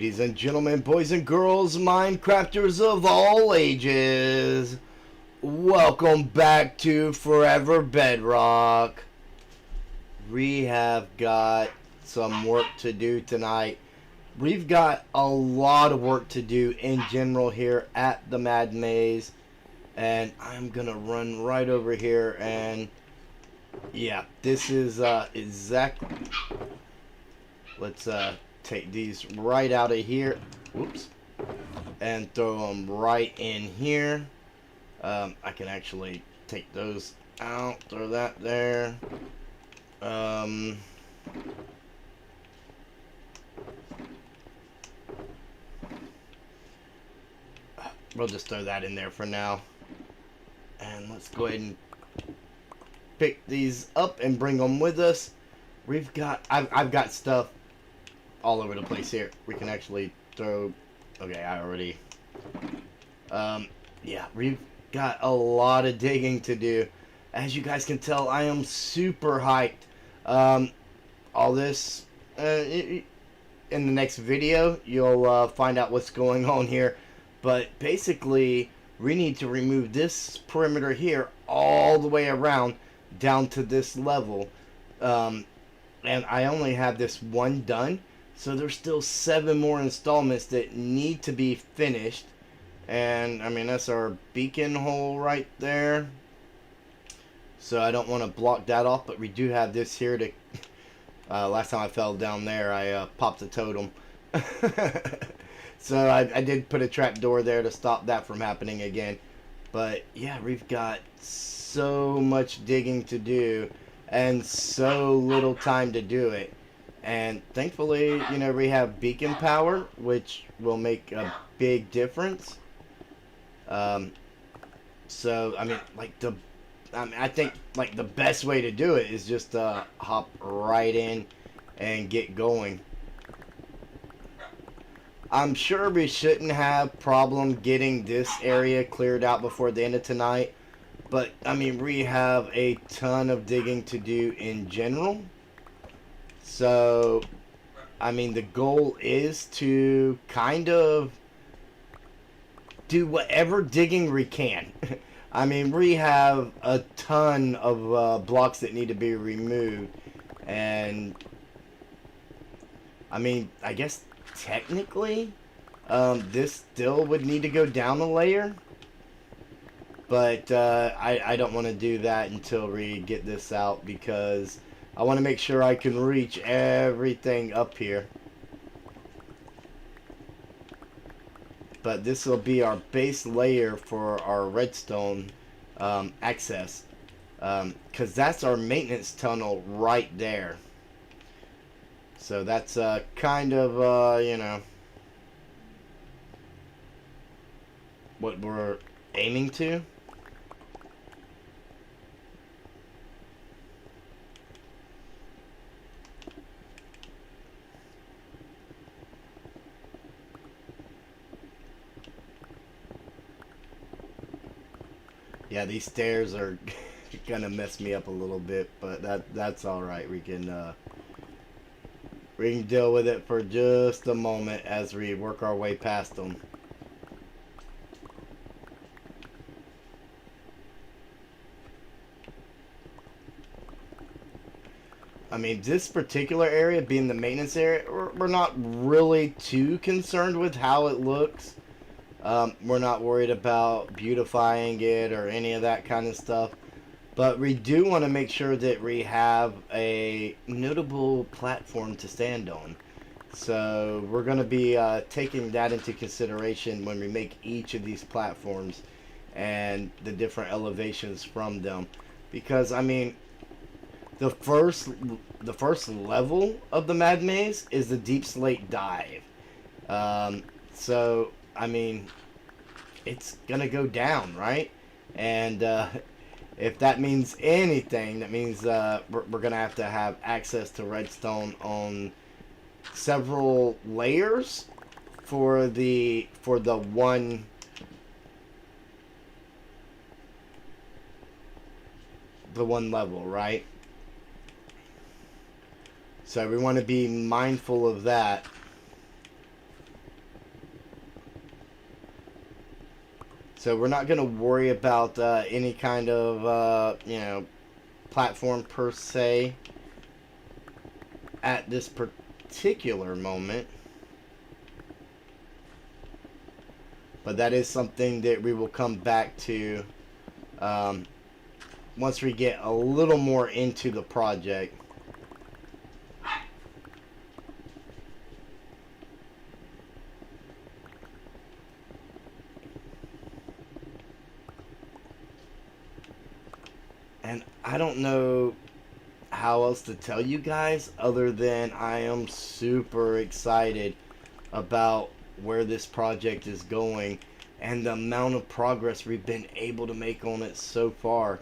Ladies and gentlemen, boys and girls, Minecrafters of all ages, welcome back to Forever Bedrock. We have got some work to do tonight. We've got a lot of work to do in general here at the Mad Maze, and I'm gonna run right over here and yeah, this is exactly. Let's take these right out of here. Whoops. And throw them right in here. I can actually take those out. Throw that there. We'll just throw that in there for now. And let's go ahead and pick these up and bring them with us. I've got stuff all over the place here. We can actually throw. Okay, I already. Yeah, we've got a lot of digging to do. As you guys can tell, I am super hyped. All this in the next video, you'll find out what's going on here. But basically, we need to remove this perimeter here all the way around down to this level. And I only have this one done. So there's still 7 more installments that need to be finished. And I mean, that's our beacon hole right there. So I don't want to block that off, but we do have this here to last time I fell down there, I popped a totem. So I did put a trap door there to stop that from happening again. But yeah, we've got so much digging to do and so little time to do it. And thankfully, you know, we have beacon power, which will make a big difference. So I mean, I think like the best way to do it is just hop right in and get going. I'm sure we shouldn't have problem getting this area cleared out before the end of tonight, but I mean, we have a ton of digging to do in general. So, I mean, the goal is to kind of do whatever digging we can. I mean, we have a ton of blocks that need to be removed. And, I mean, I guess technically, this still would need to go down a layer. But I don't want to do that until we get this out, because I want to make sure I can reach everything up here. But this will be our base layer for our redstone access. Because that's our maintenance tunnel right there. So that's kind of, you know, what we're aiming to. Yeah, these stairs are gonna mess me up a little bit, but that's all right. We can deal with it for just a moment as we work our way past them. I mean, this particular area being the maintenance area, we're not really too concerned with how it looks. We're not worried about beautifying it or any of that kind of stuff. But we do want to make sure that we have a notable platform to stand on. So we're going to be taking that into consideration when we make each of these platforms and the different elevations from them. Because, I mean, the first level of the Mad Maze is the Deep Slate Dive. So, I mean, it's gonna go down, right? And if that means anything, that means we're gonna have to have access to redstone on several layers for the one level, right? So we want to be mindful of that. So we're not going to worry about any kind of, platform per se at this particular moment. But that is something that we will come back to once we get a little more into the project. And I don't know how else to tell you guys other than I am super excited about where this project is going and the amount of progress we've been able to make on it so far.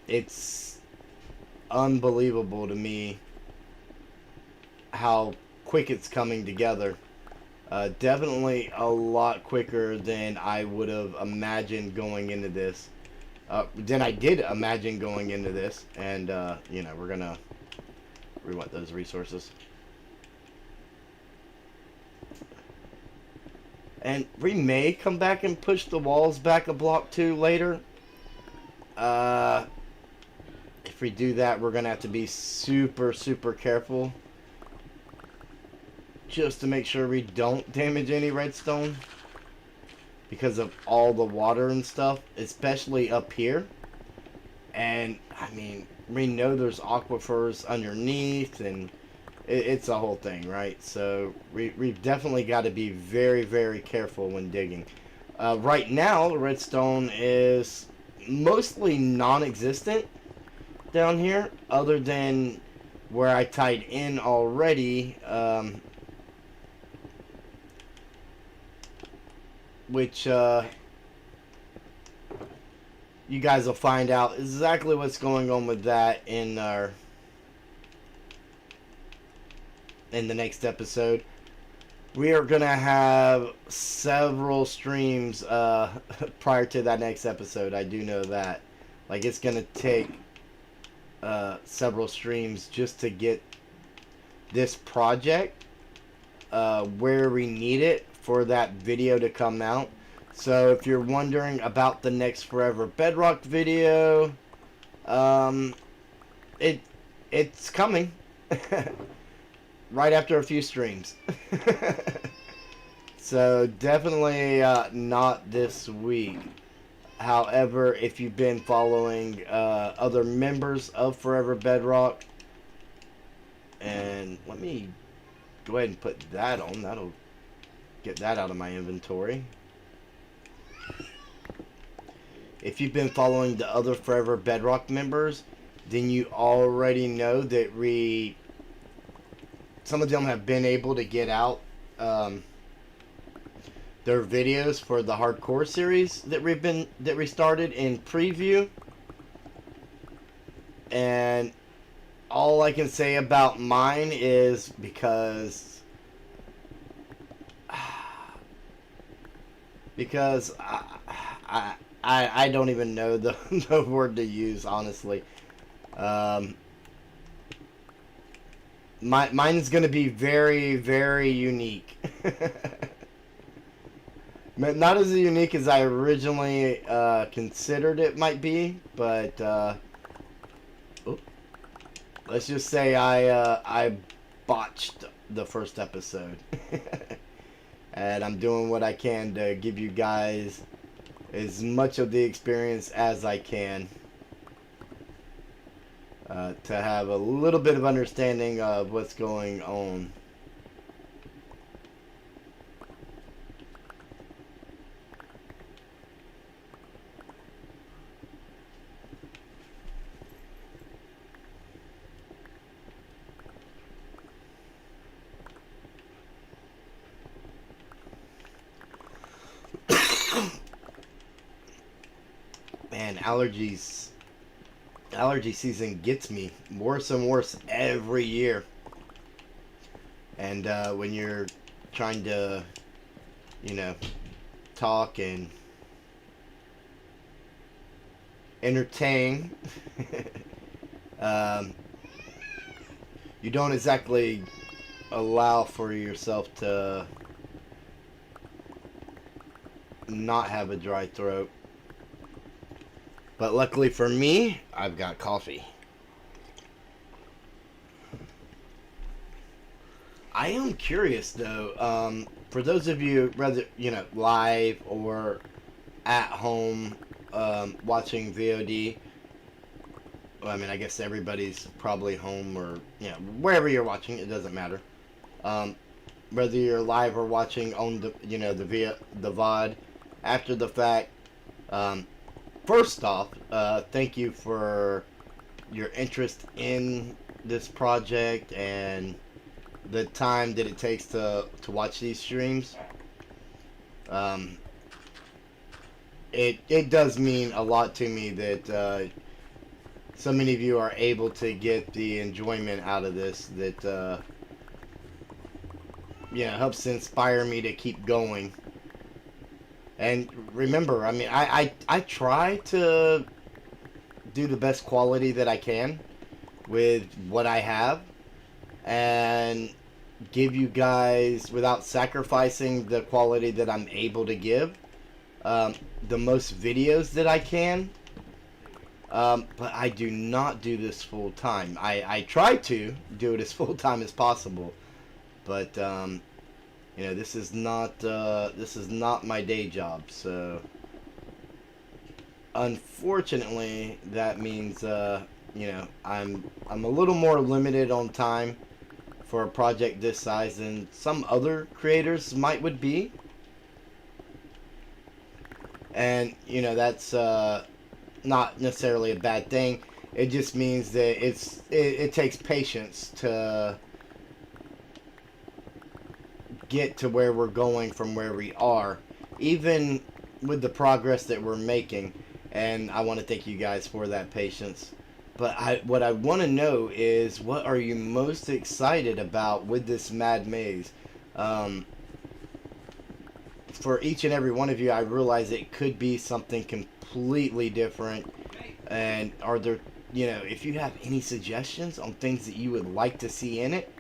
It's unbelievable to me how quick it's coming together. Definitely a lot quicker than I would have imagined going into this. Than I did imagine going into this. And, we're gonna... We want those resources. And we may come back and push the walls back a block too later. If we do that, we're gonna have to be super, super careful. Just to make sure we don't damage any redstone. Because of all the water and stuff. Especially up here. And, I mean, we know there's aquifers underneath. And it's a whole thing, right? So, we've definitely got to be very, very careful when digging. Right now, the redstone is mostly non-existent down here. Other than where I tied in already. Which you guys will find out exactly what's going on with that in the next episode. We are gonna have several streams prior to that next episode. I do know that. Like, it's gonna take several streams just to get this project where we need it for that video to come out. So if you're wondering about the next Forever Bedrock video, it's coming right after a few streams. So definitely not this week. However, if you've been following other members of Forever Bedrock, and let me go ahead and put that on. That'll get that out of my inventory. If you've been following the other Forever Bedrock members, then you already know that some of them have been able to get out their videos for the hardcore series that we started in preview. And all I can say about mine is because I don't even know the word to use, honestly. Mine is going to be very, very unique. Not as unique as I originally considered it might be, but let's just say I botched the first episode. And I'm doing what I can to give you guys as much of the experience as I can. To have a little bit of understanding of what's going on. Man, allergy season gets me worse and worse every year. And when you're trying to, talk and entertain, you don't exactly allow for yourself to not have a dry throat. But luckily for me, I've got coffee. I am curious though, for those of you, whether live or at home, watching VOD. Well, I mean, I guess everybody's probably home or wherever you're watching. It doesn't matter. Um, Whether you're live or watching on the the VOD after the fact. Um, First off, thank you for your interest in this project and the time that it takes to watch these streams. Um, it does mean a lot to me that so many of you are able to get the enjoyment out of this that helps inspire me to keep going. And remember, I mean, I try to do the best quality that I can with what I have and give you guys, without sacrificing the quality that I'm able to give, the most videos that I can. But I do not do this full time. I try to do it as full time as possible, but this is not my day job. So unfortunately, that means I'm a little more limited on time for a project this size than some other creators would be. And that's not necessarily a bad thing. It just means that it takes patience to get to where we're going from where we are, even with the progress that we're making. And I want to thank you guys for that patience. But what I want to know is, what are you most excited about with this Mad Maze? For each and every one of you, I realize it could be something completely different. And are there, if you have any suggestions on things that you would like to see in it,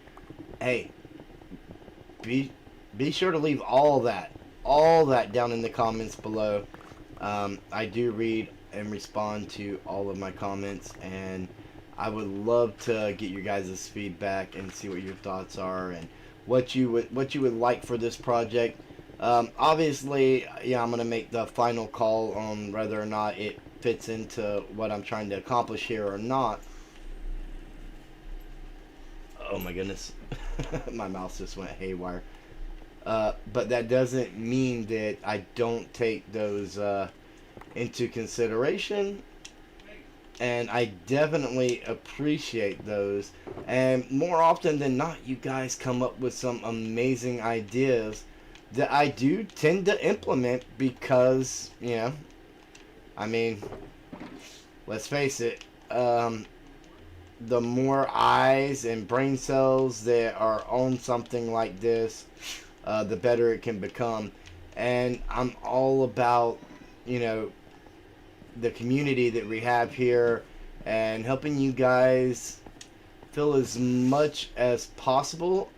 hey, be sure to leave all that down in the comments below. I do read and respond to all of my comments, and I would love to get your guys' feedback and see what your thoughts are and what you would like for this project. Obviously, I'm gonna make the final call on whether or not it fits into what I'm trying to accomplish here or not. Oh my goodness, my mouse just went haywire. But that doesn't mean that I don't take those into consideration, and I definitely appreciate those. And more often than not, you guys come up with some amazing ideas that I do tend to implement because, I mean, let's face it, the more eyes and brain cells that are on something like this, the better it can become. And I'm all about, the community that we have here and helping you guys feel as much as possible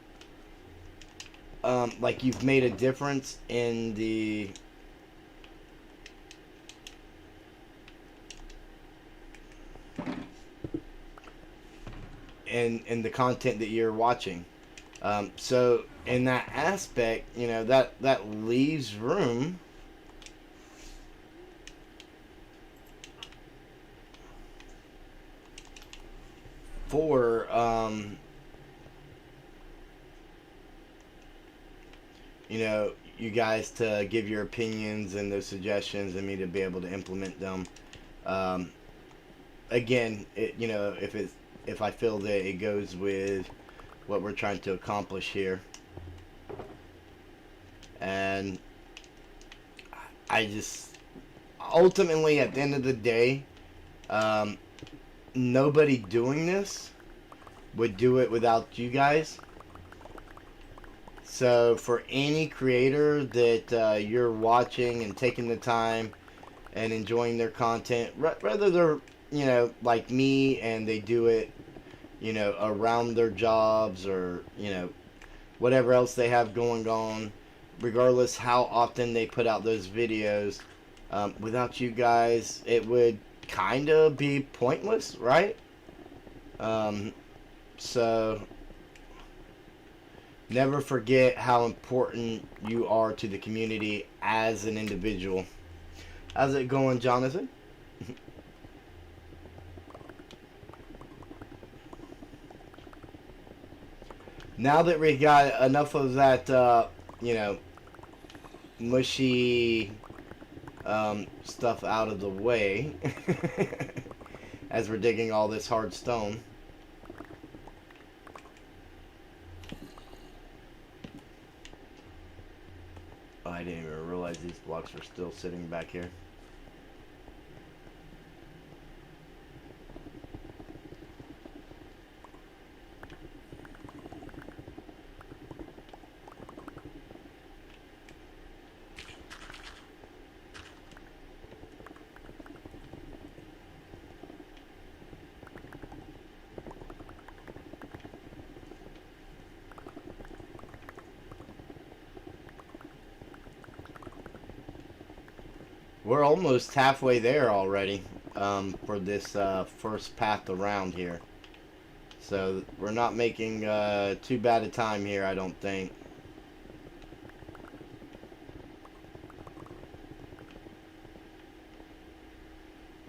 like you've made a difference in the in the content that you're watching. So in that aspect, that leaves room for you guys to give your opinions and those suggestions and me to be able to implement them. Again, if I feel that it goes with what we're trying to accomplish here. And I just, ultimately, at the end of the day, nobody doing this would do it without you guys. So for any creator that you're watching and taking the time and enjoying their content, whether they're, like me and they do it, around their jobs or, whatever else they have going on, regardless how often they put out those videos, without you guys, it would kind of be pointless, right? So never forget how important you are to the community as an individual. How's it going, Jonathan? Now that we got enough of that, you know, mushy stuff out of the way, as we're digging all this hard stone. Oh, I didn't even realize these blocks were still sitting back here. We're almost halfway there already, for this first path around here. So we're not making too bad a time here, I don't think.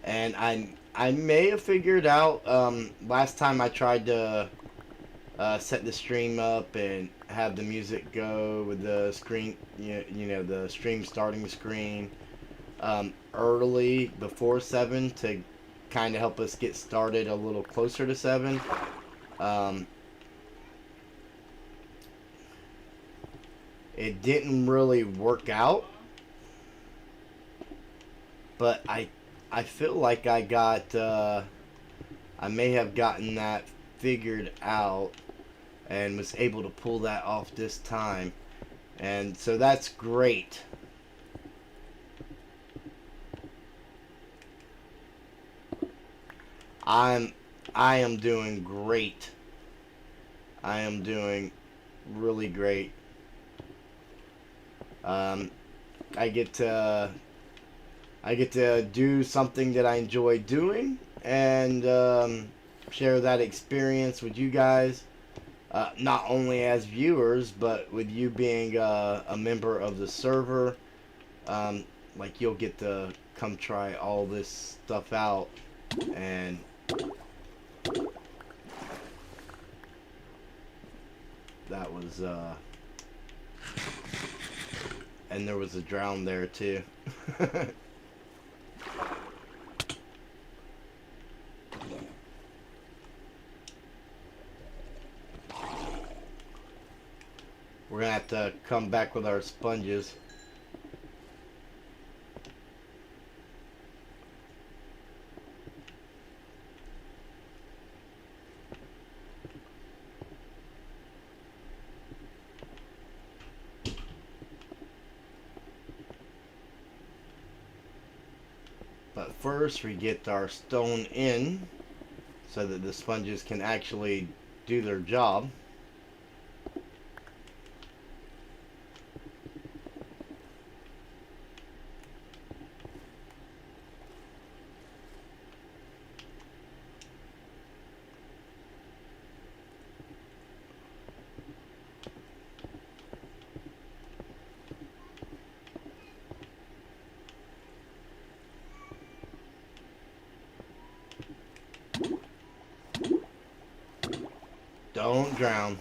And I may have figured out, last time I tried to set the stream up and have the music go with the screen, you know, the stream starting screen, early before 7 to kind of help us get started a little closer to 7. It didn't really work out, but I feel like I got I may have gotten that figured out and was able to pull that off this time, and so that's great. I am doing great. I am doing really great. I get to do something that I enjoy doing, and share that experience with you guys, not only as viewers, but with you being a member of the server. Like, you'll get to come try all this stuff out, and that was and there was a drown there too. We're gonna have to come back with our sponges. But first we get our stone in so that the sponges can actually do their job. Don't drown.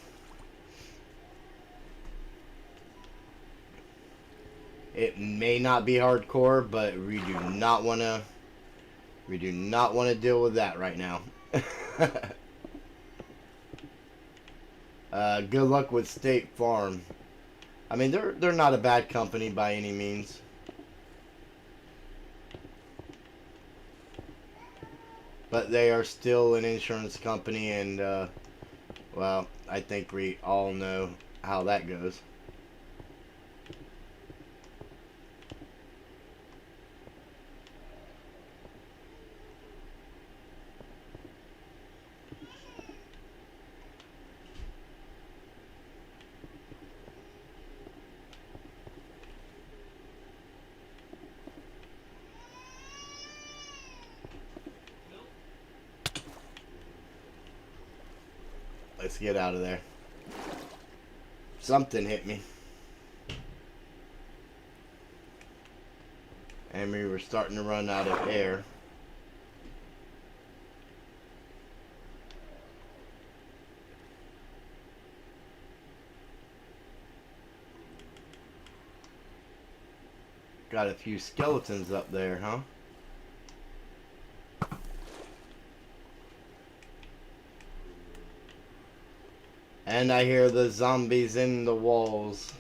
It may not be hardcore, but we do not want to deal with that right now. Good luck with State Farm. I mean, they're not a bad company by any means. But they are still an insurance company, and well, I think we all know how that goes. Let's get out of there. Something hit me. And we were starting to run out of air. Got a few skeletons up there, huh? And I hear the zombies in the walls.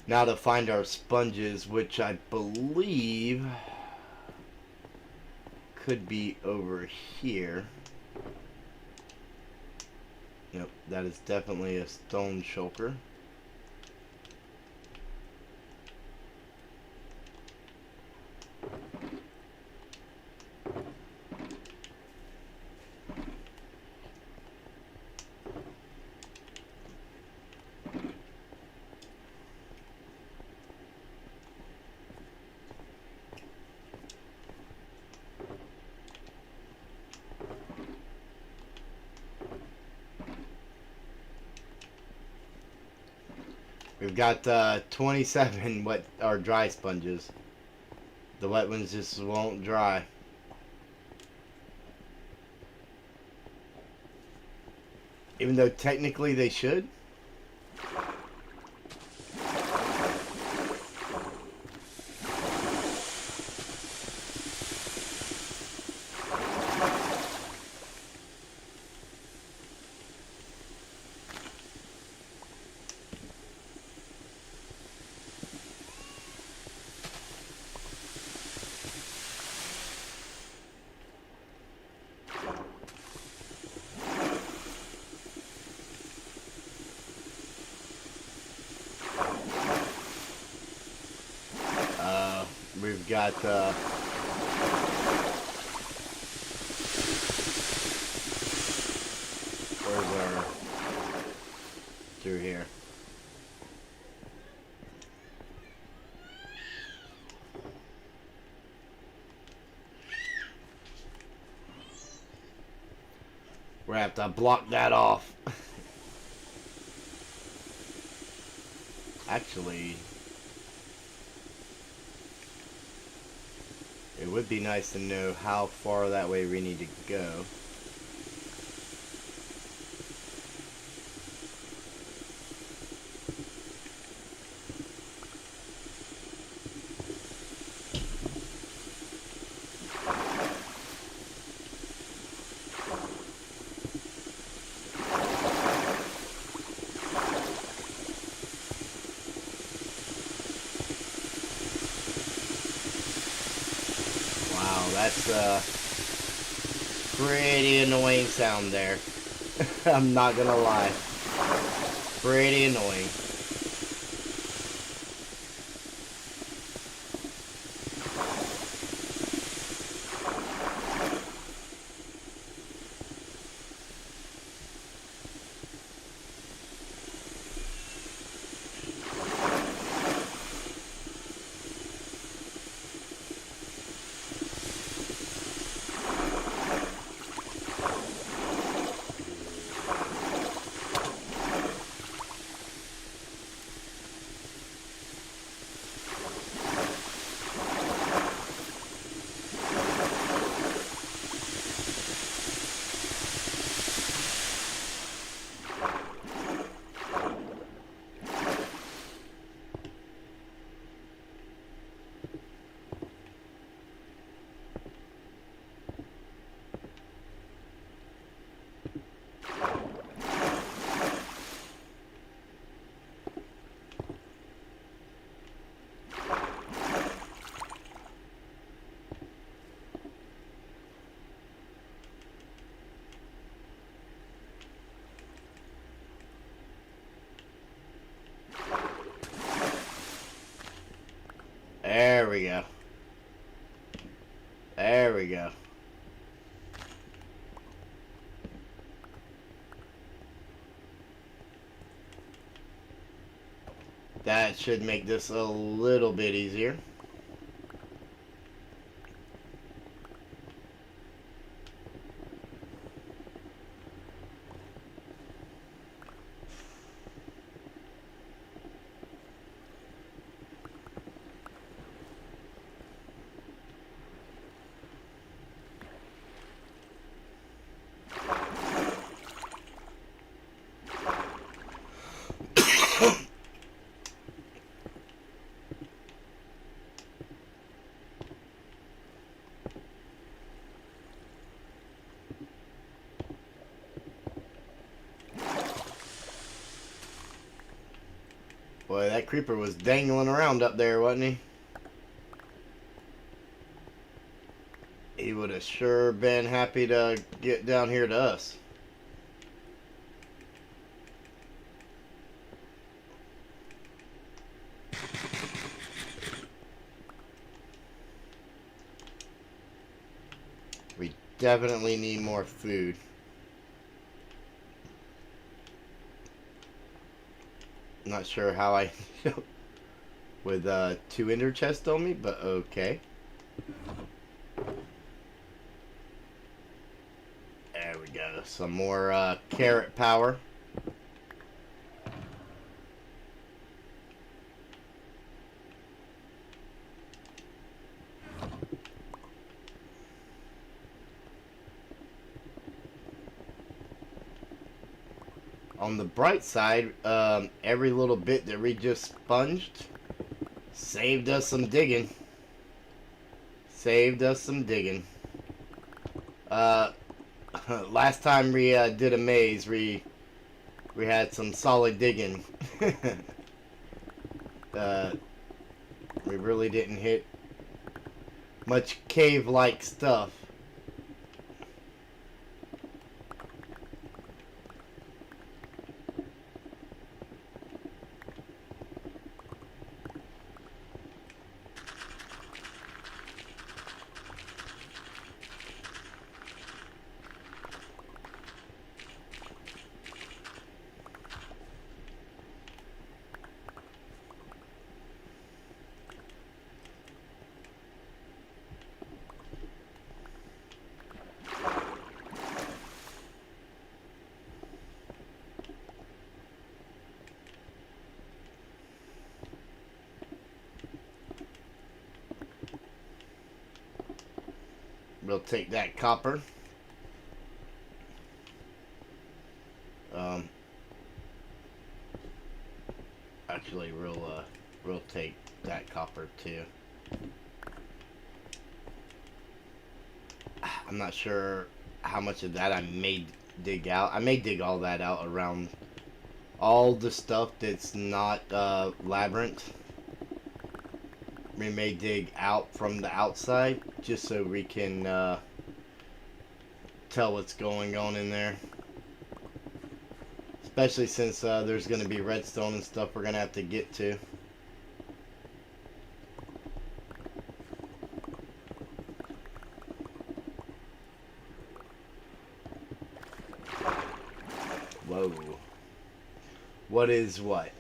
Now to find our sponges, which I believe could be over here. Yep, that is definitely a stone shulker. We've got 27 wet or dry sponges. The wet ones just won't dry. Even though technically they should. We've got where's our through here. We're gonna have to block that off. Actually, it would be nice to know how far that way we need to go. That's pretty annoying sound there. I'm not gonna lie. Pretty annoying. There we go. There we go. That should make this a little bit easier. creeper was dangling around up there, wasn't he? He would have sure been happy to get down here to us. We definitely need more food. Not sure how I with 2 ender chests on me, but okay. There we go. Some more carrot power. On the bright side, every little bit that we just sponged saved us some digging. Saved us some digging. Last time we did a maze, we had some solid digging. We really didn't hit much cave-like stuff. We'll take that copper. Actually, we'll take that copper too. I'm not sure how much of that I may dig out. I may dig all that out around all the stuff that's not labyrinth. We may dig out from the outside just so we can tell what's going on in there. Especially since there's going to be redstone and stuff we're going to have to get to. Whoa. What is what?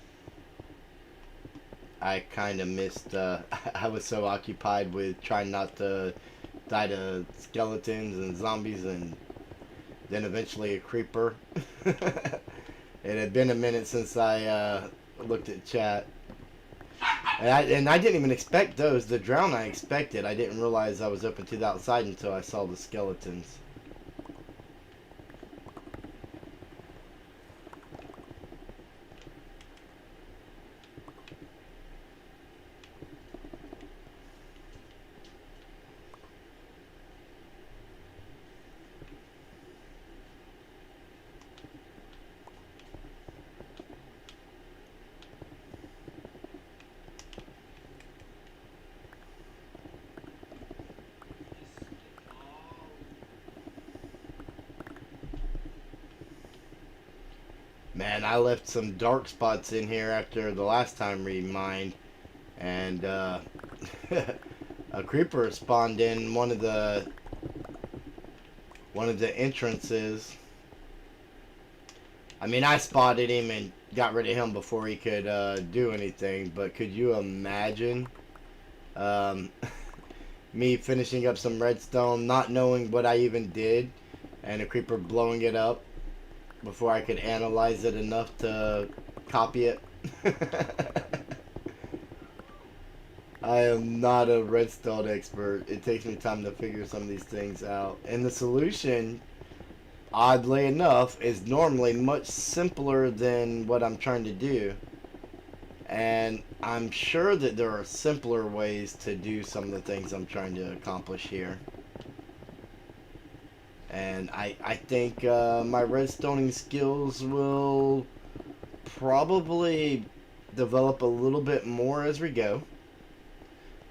I kind of missed, I was so occupied with trying not to die to skeletons and zombies and then eventually a creeper. It had been a minute since I looked at chat. And I didn't even expect those. The drown I expected. I didn't realize I was open to the outside until I saw the skeletons. Man, I left some dark spots in here after the last time we mined, and a creeper spawned in one of the entrances. I mean, I spotted him and got rid of him before he could do anything, but could you imagine me finishing up some redstone, not knowing what I even did, and a creeper blowing it up before I could analyze it enough to copy it? I am not a redstone expert. It takes me time to figure some of these things out. And the solution, oddly enough, is normally much simpler than what I'm trying to do. And I'm sure that there are simpler ways to do some of the things I'm trying to accomplish here. And I think my redstoning skills will probably develop a little bit more as we go.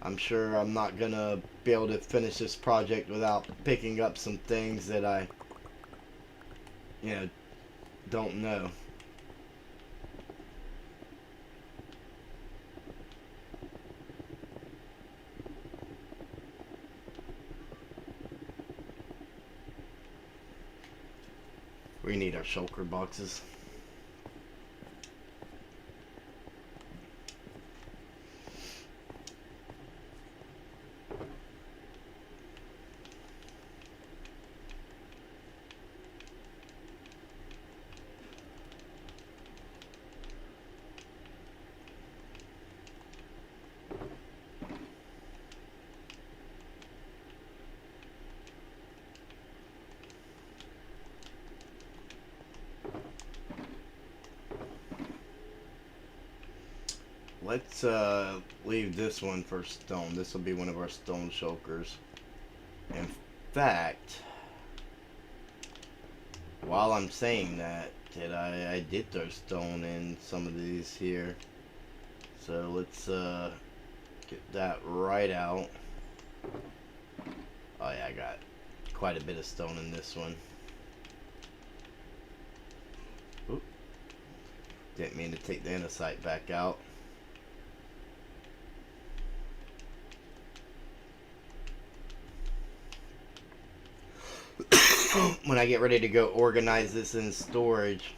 I'm sure I'm not gonna be able to finish this project without picking up some things that I, you know, don't know. We need our shulker boxes. Let's leave this one for stone. This will be one of our stone shulkers. In fact, while I'm saying that, I did throw stone in some of these here. So let's get that right out. Oh yeah, I got quite a bit of stone in this one. Oop. Didn't mean to take the andesite back out. When I get ready to go organize this in storage,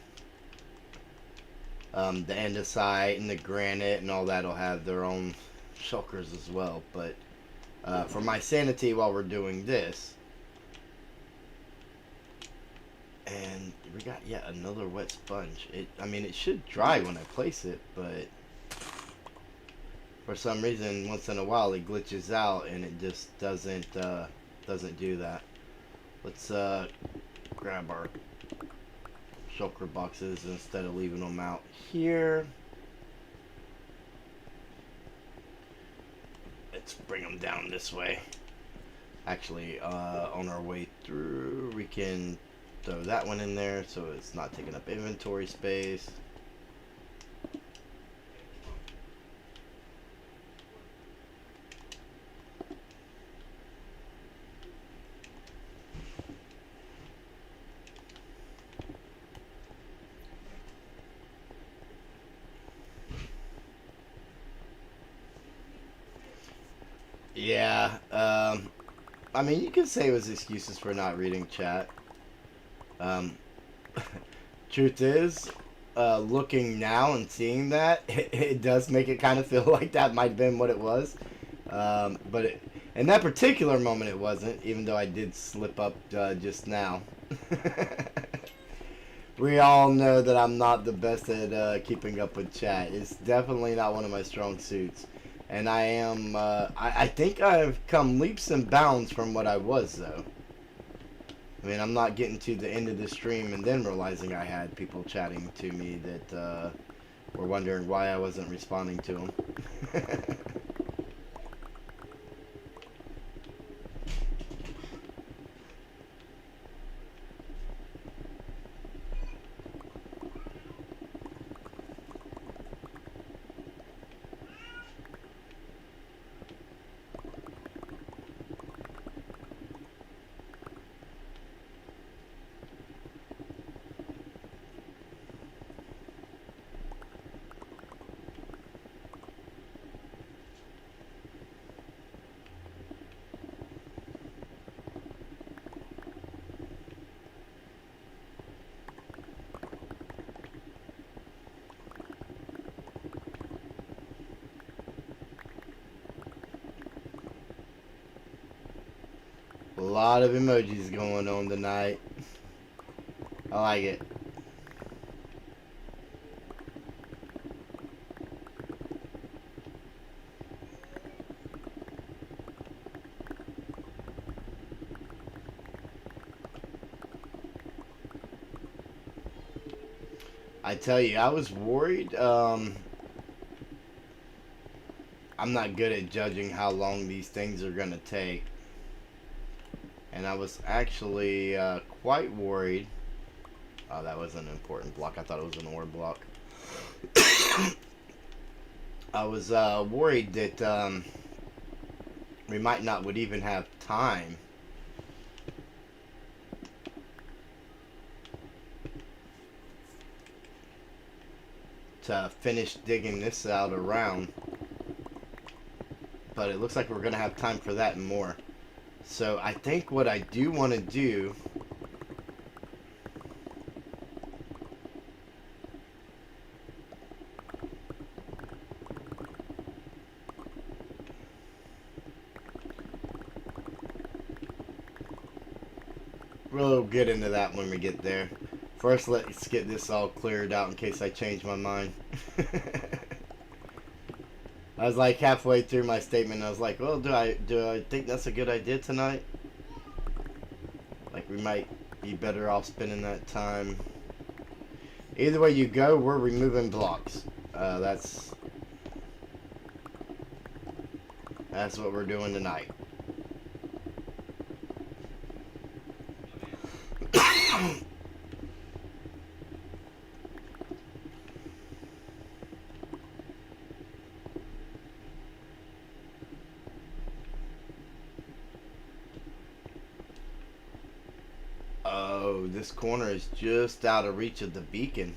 the andesite and the granite and all that will have their own shulkers as well. But for my sanity while we're doing this, and we got yet another wet sponge. I mean, it should dry when I place it, but for some reason, once in a while, it glitches out and it just doesn't do that. Let's grab our shulker boxes instead of leaving them out here. Let's bring them down this way. Actually, on our way through, we can throw that one in there so it's not taking up inventory space. Yeah, I mean, you could say it was excuses for not reading chat. Truth is, looking now and seeing that, it does make it kind of feel like that might have been what it was. But in that particular moment, it wasn't, even though I did slip up just now. We all know that I'm not the best at keeping up with chat. It's definitely not one of my strong suits. And I am, I think I've come leaps and bounds from what I was, though. I mean, I'm not getting to the end of the stream and then realizing I had people chatting to me that were wondering why I wasn't responding to them. A lot of emojis going on tonight. I like it. I tell you, I was worried. I'm not good at judging how long these things are going to take. And I was actually quite worried. Oh, that was an important block. I thought it was an ore block. I was worried that we might not would even have time to finish digging this out around, but it looks like we're gonna have time for that and more. So I think what I do want to do we'll get into that when we get there. First, let's get this all cleared out in case I change my mind. I was like halfway through my statement, and I was like, well, do I think that's a good idea tonight? Like, we might be better off spending that time. Either way you go, we're removing blocks. That's what we're doing tonight. Oh, this corner is just out of reach of the beacon.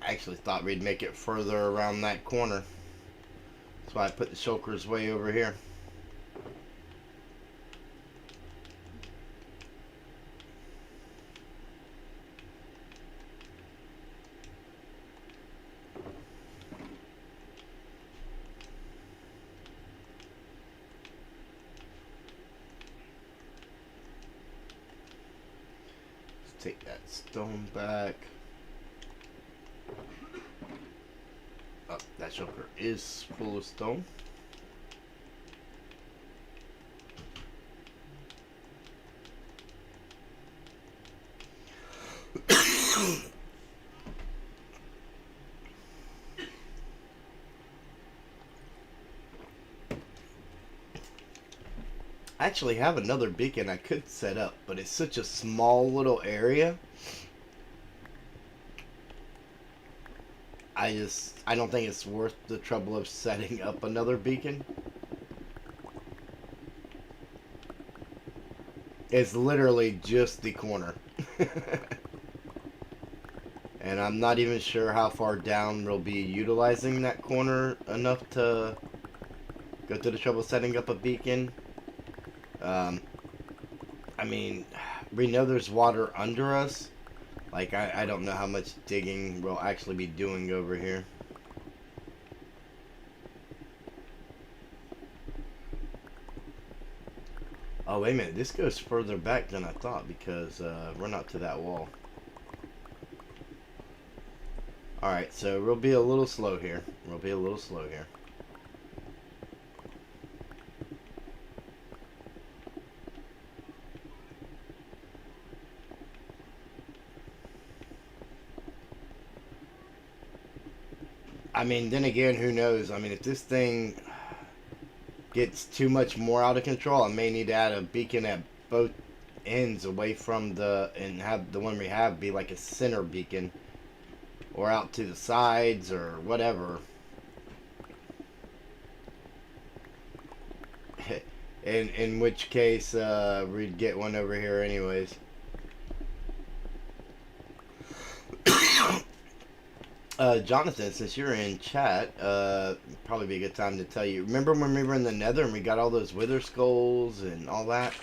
I actually thought we'd make it further around that corner. That's why I put the shulkers way over here. Let's take that stone back. Oh, that shulker is full of stone. I actually have another beacon I could set up, but it's such a small little area. I don't think it's worth the trouble of setting up another beacon. It's literally just the corner. And I'm not even sure how far down we'll be utilizing that corner enough to go through the trouble setting up a beacon. I mean, we know there's water under us. Like, I don't know how much digging we'll actually be doing over here. Oh, wait a minute. This goes further back than I thought because we're not to that wall. Alright, so we'll be a little slow here. We'll be a little slow here. I mean, then again, who knows? I mean, if this thing gets too much more out of control, I may need to add a beacon at both ends away from and have the one we have be like a center beacon. Or out to the sides, or whatever. in which case, we'd get one over here anyways. Jonathan, since you're in chat, probably be a good time to tell you. Remember when we were in the Nether and we got all those wither skulls and all that?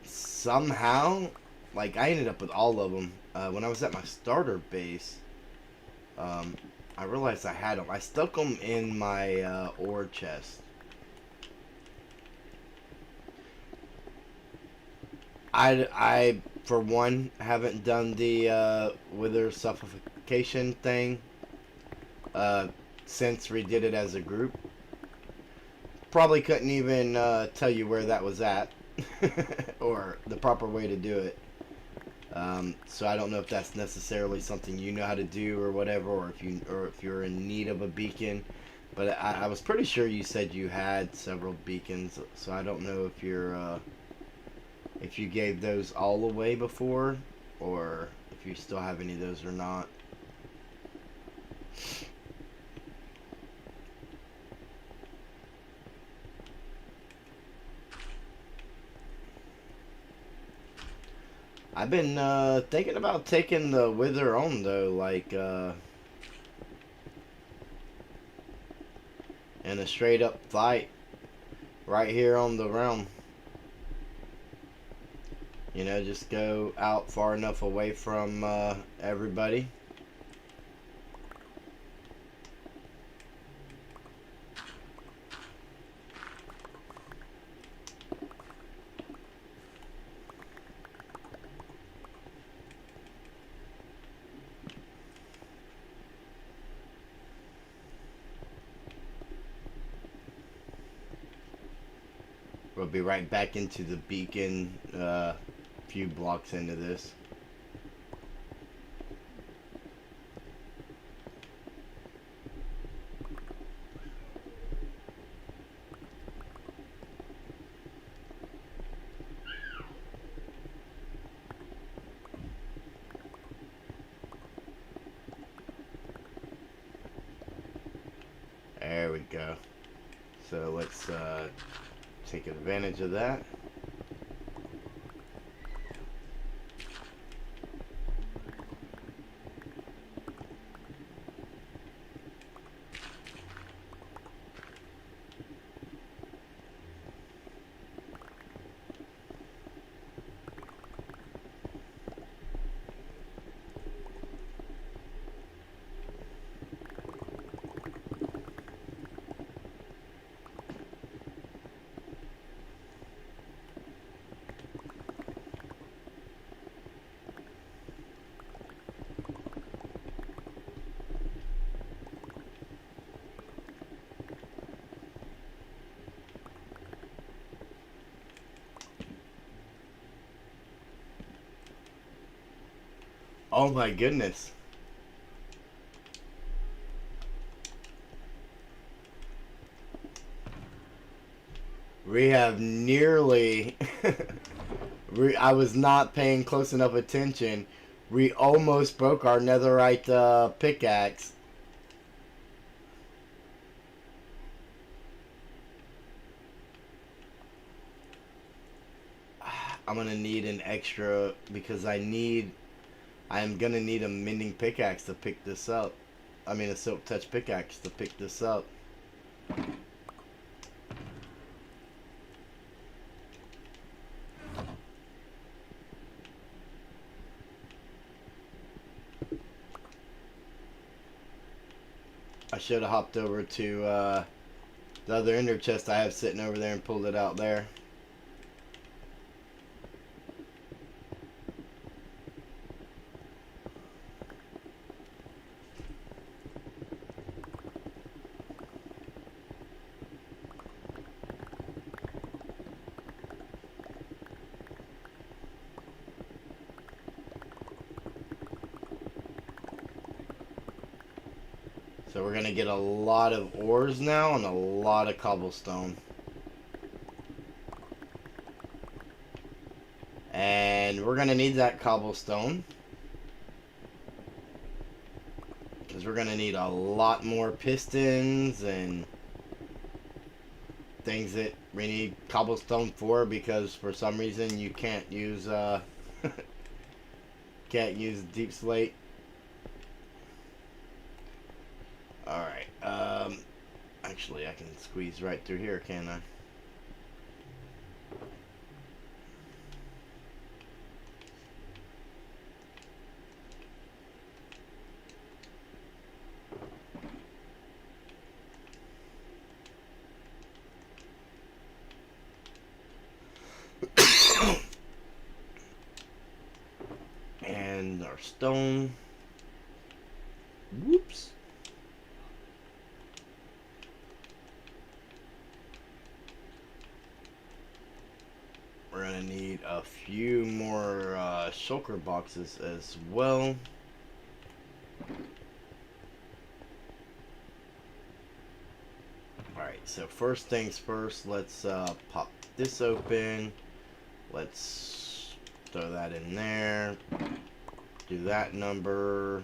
Somehow, like, I ended up with all of them. When I was at my starter base, I realized I had them. I stuck them in my ore chest. I, for one, haven't done the wither suffocation thing. since we did it as a group. Probably couldn't even tell you where that was at or the proper way to do it. So I don't know if that's necessarily something you know how to do or whatever, or if you're in need of a beacon. But I was pretty sure you said you had several beacons, so I don't know if you gave those all away before, or if you still have any of those or not. I've been thinking about taking the Wither on though, like in a straight up fight right here on the realm. You know, just go out far enough away from everybody. We'll be right back into the beacon few blocks into this. There we go. So let's take advantage of that. Oh my goodness. We have nearly... I was not paying close enough attention. We almost broke our netherite pickaxe. I'm gonna need an extra because I am gonna need a mending pickaxe to pick this up. I mean a silk touch pickaxe to pick this up. I should have hopped over to the other ender chest I have sitting over there and pulled it out there. So we're gonna get a lot of ores now and a lot of cobblestone. And we're gonna need that cobblestone because we're gonna need a lot more pistons and things that we need cobblestone for, because for some reason you can't use can't use deep slate. Alright, actually I can squeeze right through here, can't I? And our stone. Whoops. need a few more shulker boxes as well. Alright, so first things first, let's pop this open. Let's throw that in there. Do that number.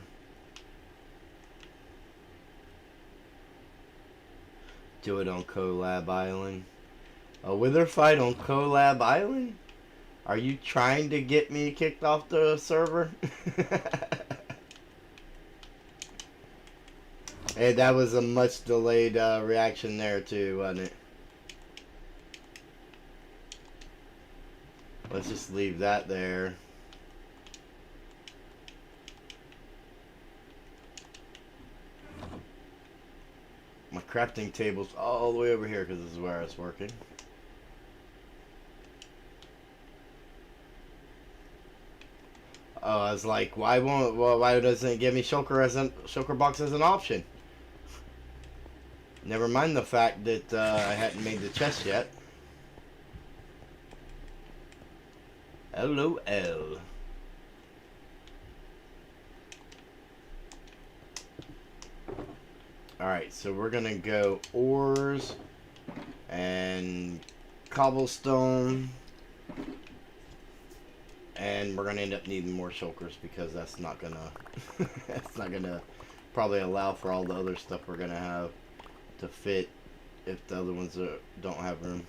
Do it on Collab Island. A wither fight on Collab Island? Are you trying to get me kicked off the server? Hey, that was a much delayed reaction there too, wasn't it? Let's just leave that there. My crafting table's all the way over here because this is where I was working. Oh, I was like, why doesn't it give me shulker box as an option? Never mind the fact that I hadn't made the chest yet. LOL. Alright, so we're gonna go ores and cobblestone. And we're gonna end up needing more shulkers because that's not gonna that's not gonna probably allow for all the other stuff we're gonna have to fit if the other ones don't have room.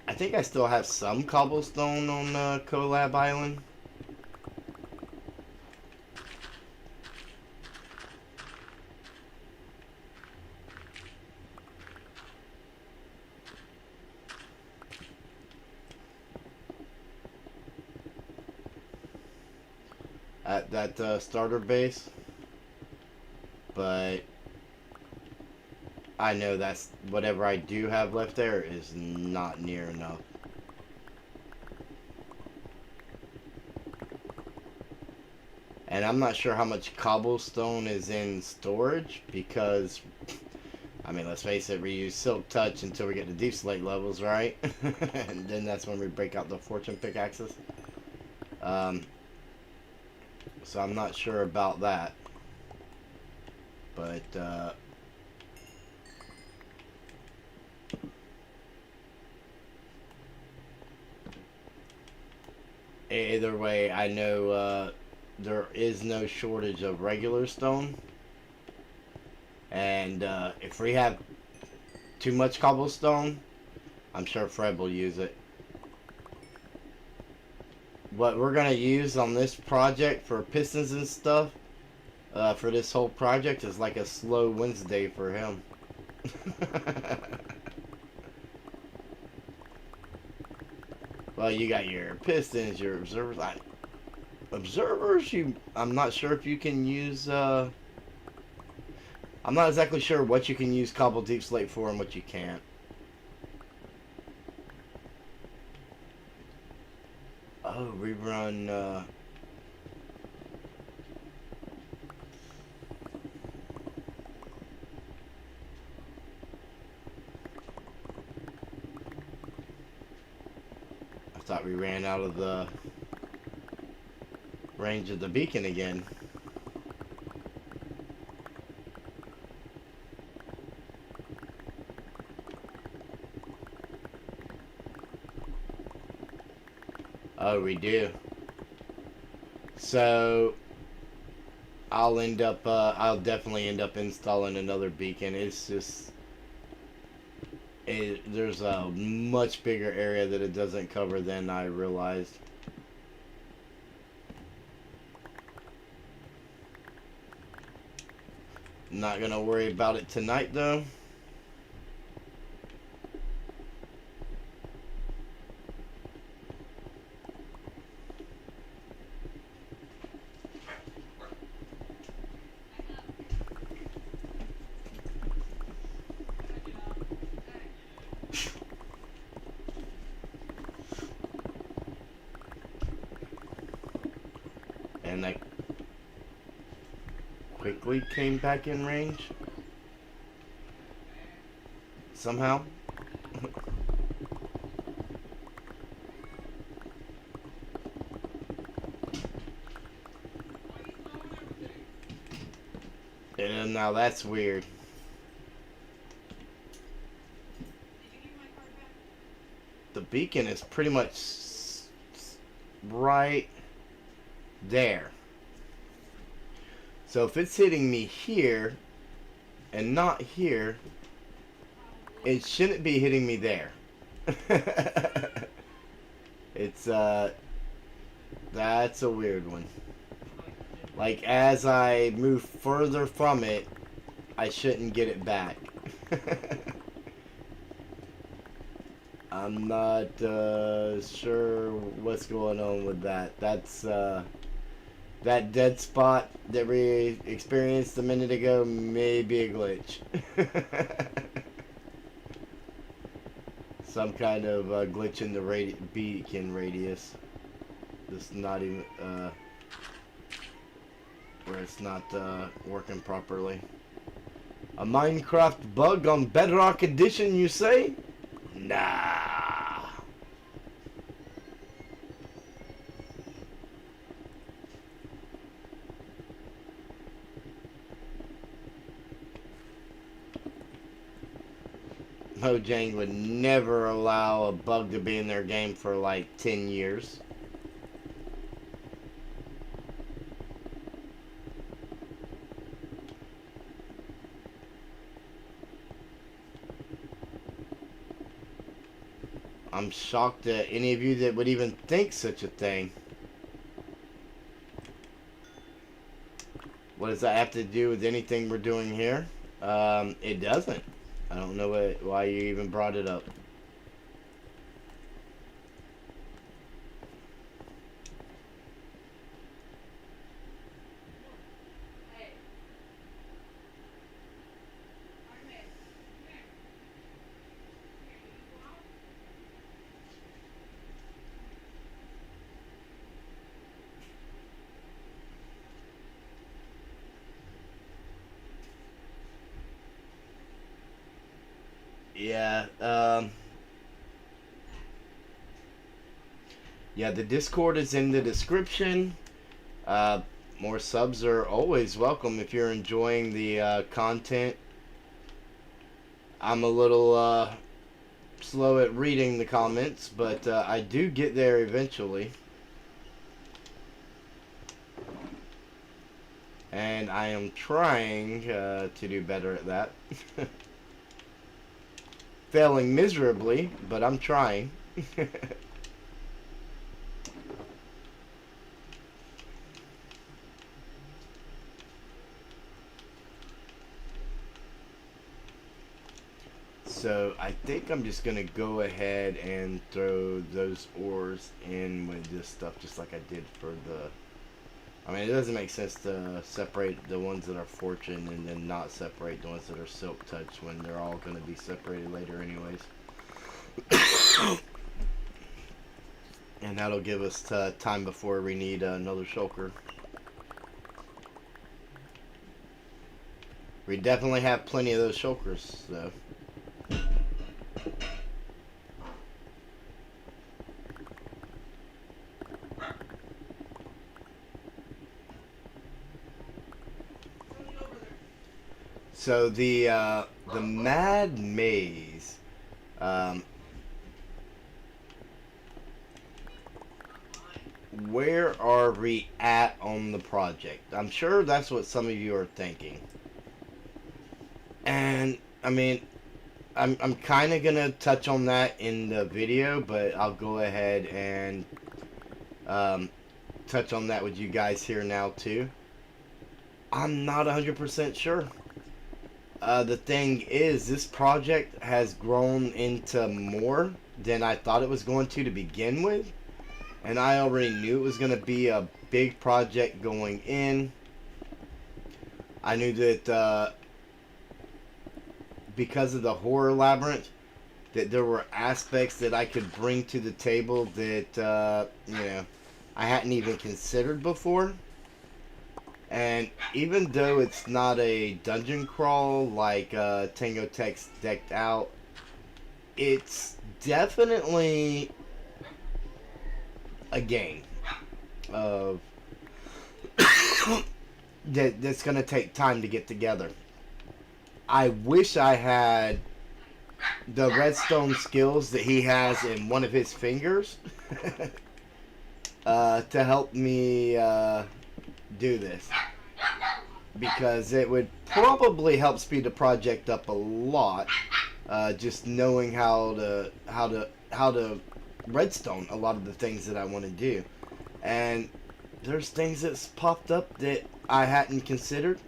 I think I still have some cobblestone on Collab Island. At that starter base, but I know that's whatever I do have left there is not near enough. And I'm not sure how much cobblestone is in storage because, I mean, let's face it, we use Silk Touch until we get to Deep Slate levels, right? And then that's when we break out the Fortune pickaxes. So I'm not sure about that. But, either way, I know there is no shortage of regular stone. And if we have too much cobblestone, I'm sure Fred will use it. What we're going to use on this project for pistons and stuff, for this whole project, is like a slow Wednesday for him. Well, you got your pistons, your observers. I'm not sure if you can use, I'm not exactly sure what you can use Cobble Deep Slate for and what you can't. Oh, rerun, I thought we ran out of the range of the beacon again. Oh, we do. So I'll definitely end up installing another beacon. It's just, there's a much bigger area that it doesn't cover than I realized. Not gonna worry about it tonight though. And I quickly came back in range. Somehow. now that's weird. The beacon is pretty much right there. So if it's hitting me here and not here, it shouldn't be hitting me there. It's that's a weird one. Like, as I move further from it, I shouldn't get it back. I'm not sure what's going on with that. That's that dead spot that we experienced a minute ago may be a glitch. Some kind of glitch in the beacon radius. Just not even where it's not working properly. A Minecraft bug on Bedrock Edition, you say? Nah. Mojang would never allow a bug to be in their game for like 10 years. I'm shocked at any of you that would even think such a thing. What does that have to do with anything we're doing here? It doesn't. I don't know why you even brought it up. Yeah, yeah, the Discord is in the description. More subs are always welcome if you're enjoying the content. I'm a little slow at reading the comments, but I do get there eventually. And I am trying to do better at that. Failing miserably, but I'm trying. So I think I'm just gonna go ahead and throw those ores in with this stuff, just like I did for the... I mean, it doesn't make sense to separate the ones that are fortune and then not separate the ones that are silk touch when they're all going to be separated later anyways. And that'll give us time before we need another shulker. We definitely have plenty of those shulkers, though. So the Mad Maze, where are we at on the project? I'm sure that's what some of you are thinking. And I mean, I'm kind of gonna touch on that in the video, but I'll go ahead and touch on that with you guys here now too. I'm not 100% sure. The thing is, this project has grown into more than I thought it was going to begin with. And I already knew it was going to be a big project going in. I knew that because of the horror labyrinth, that there were aspects that I could bring to the table that, you know, I hadn't even considered before. And even though it's not a dungeon crawl like Tango Tech's Decked Out, it's definitely a game of that's going to take time to get together. I wish I had the redstone skills that he has in one of his fingers to help me do this, because it would probably help speed the project up a lot. Just knowing how to redstone a lot of the things that I want to do, and there's things that's popped up that I hadn't considered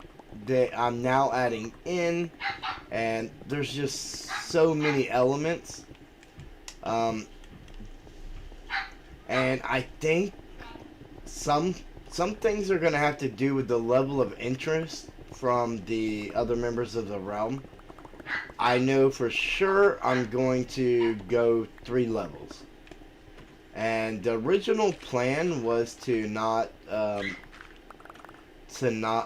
that I'm now adding in, and there's just so many elements. And I think some things are gonna have to do with the level of interest from the other members of the realm. I know for sure I'm going to go 3 levels. And the original plan was to not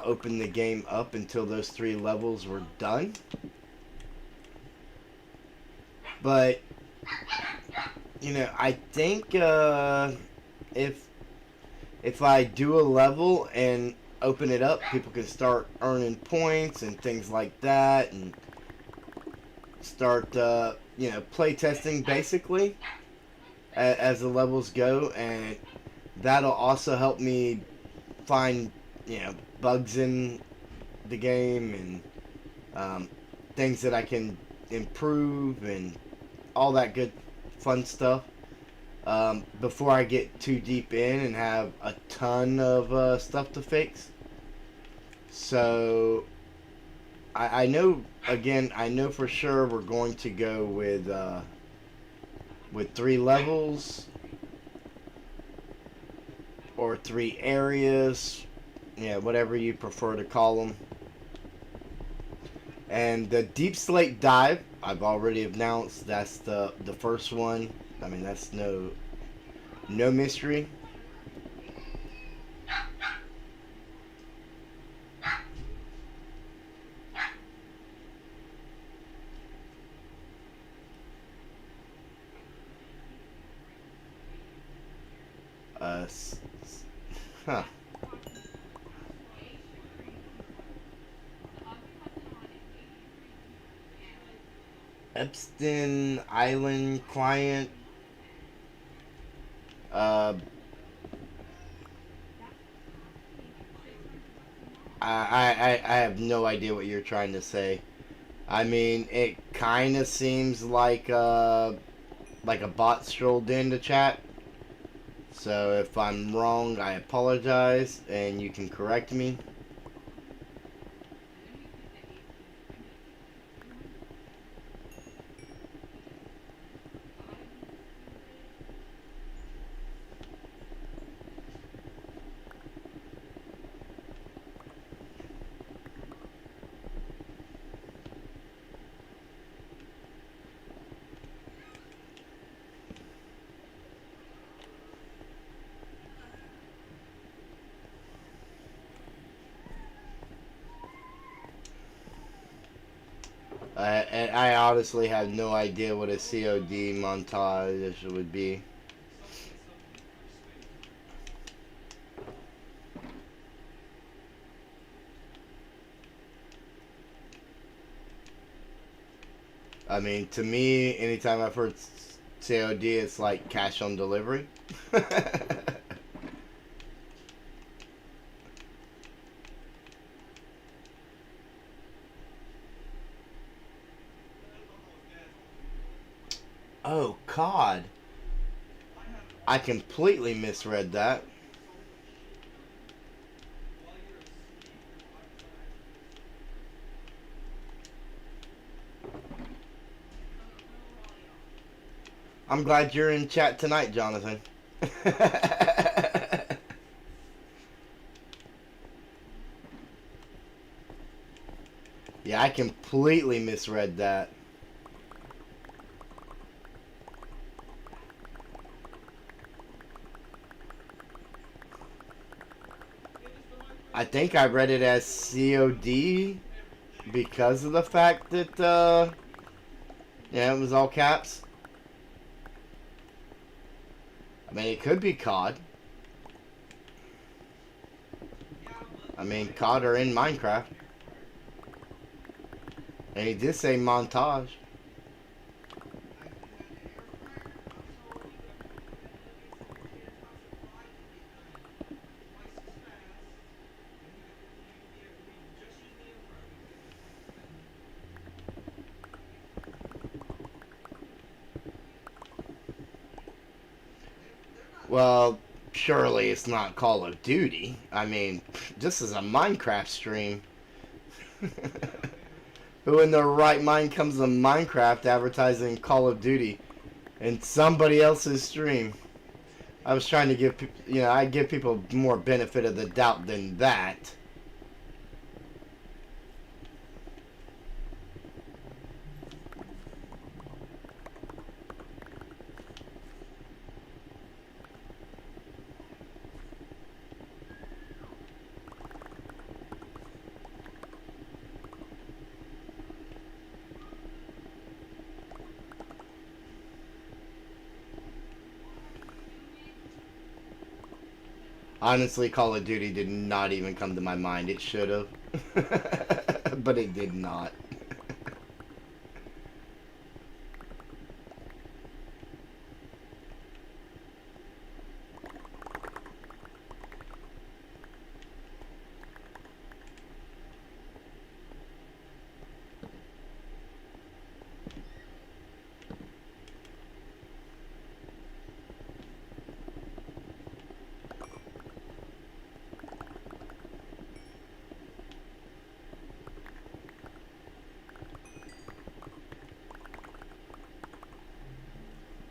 open the game up until those 3 levels were done. But you know, I think if I do a level and open it up, people can start earning points and things like that, and start you know, play testing basically as the levels go, and that'll also help me find, you know, bugs in the game and things that I can improve and all that good fun stuff before I get too deep in and have a ton of stuff to fix. So I know, again, I know for sure we're going to go with 3 levels or 3 areas, yeah, whatever you prefer to call them. And the deep slate dive, I've already announced. That's the first one. I mean, that's no mystery. Huh. Epstein Island client. I have no idea what you're trying to say. I mean, it kind of seems like a bot strolled into chat. So if I'm wrong, I apologize, and you can correct me. And I honestly have no idea what a COD montage would be. I mean, to me, anytime I've heard COD, it's like cash on delivery. Oh, COD. I completely misread that. I'm glad you're in chat tonight, Jonathan. Yeah, I completely misread that. I think I read it as COD because of the fact that, yeah, it was all caps. I mean, it could be COD. I mean, COD are in Minecraft. And he did say montage. Well, surely it's not Call of Duty. I mean, this is a Minecraft stream. Who in their right mind comes to Minecraft advertising Call of Duty in somebody else's stream? I was trying to give, I give people more benefit of the doubt than that. Honestly, Call of Duty did not even come to my mind. It should have. But it did not.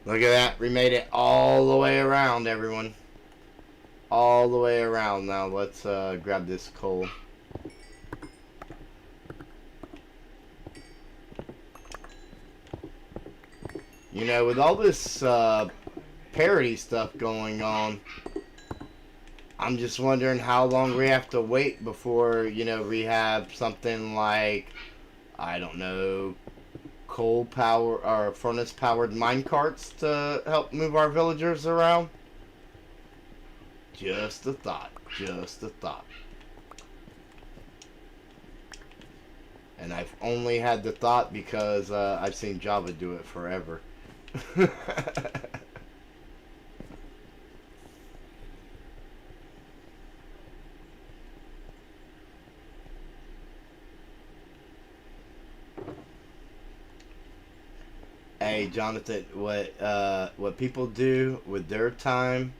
Look at that. We made it all the way around, everyone. All the way around. Now let's grab this coal. You know, with all this parody stuff going on, I'm just wondering how long we have to wait before, we have something like, I don't know, coal power or furnace powered mine carts to help move our villagers around. Just a thought. Just a thought. And I've only had the thought because I've seen Java do it forever. Hey, Jonathan, what people do with their time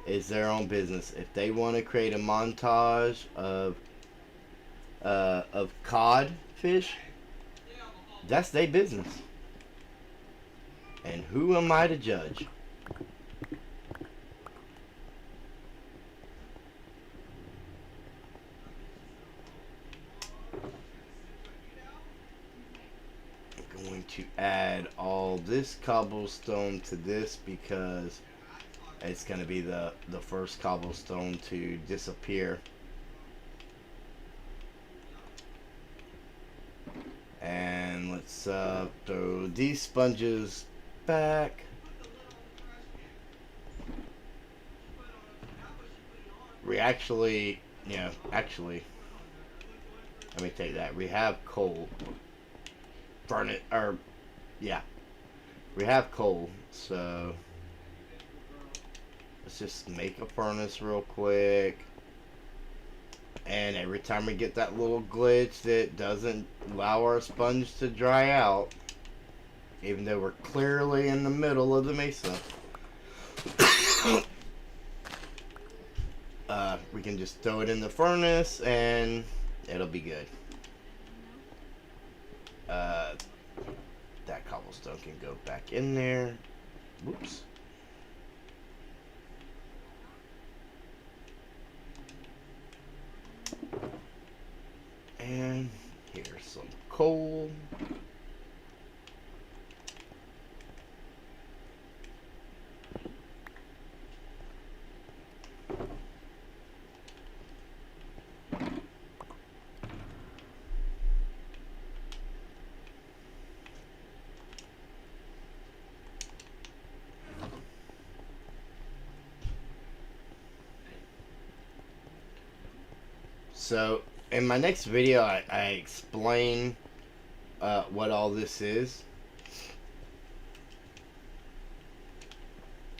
is their own business. If they want to create a montage of cod fish, that's their business. And who am I to judge? I'm going to add all this cobblestone to this because it's going to be the first cobblestone to disappear. And let's throw these sponges back. We actually, actually, let me take that. We have coal. Furnace, or, yeah. We have coal, so let's just make a furnace real quick. And every time we get that little glitch that doesn't allow our sponge to dry out, even though we're clearly in the middle of the mesa, we can just throw it in the furnace and it'll be good. That cobblestone can go back in there. Whoops. And here's some coal. So in my next video, I explain what all this is.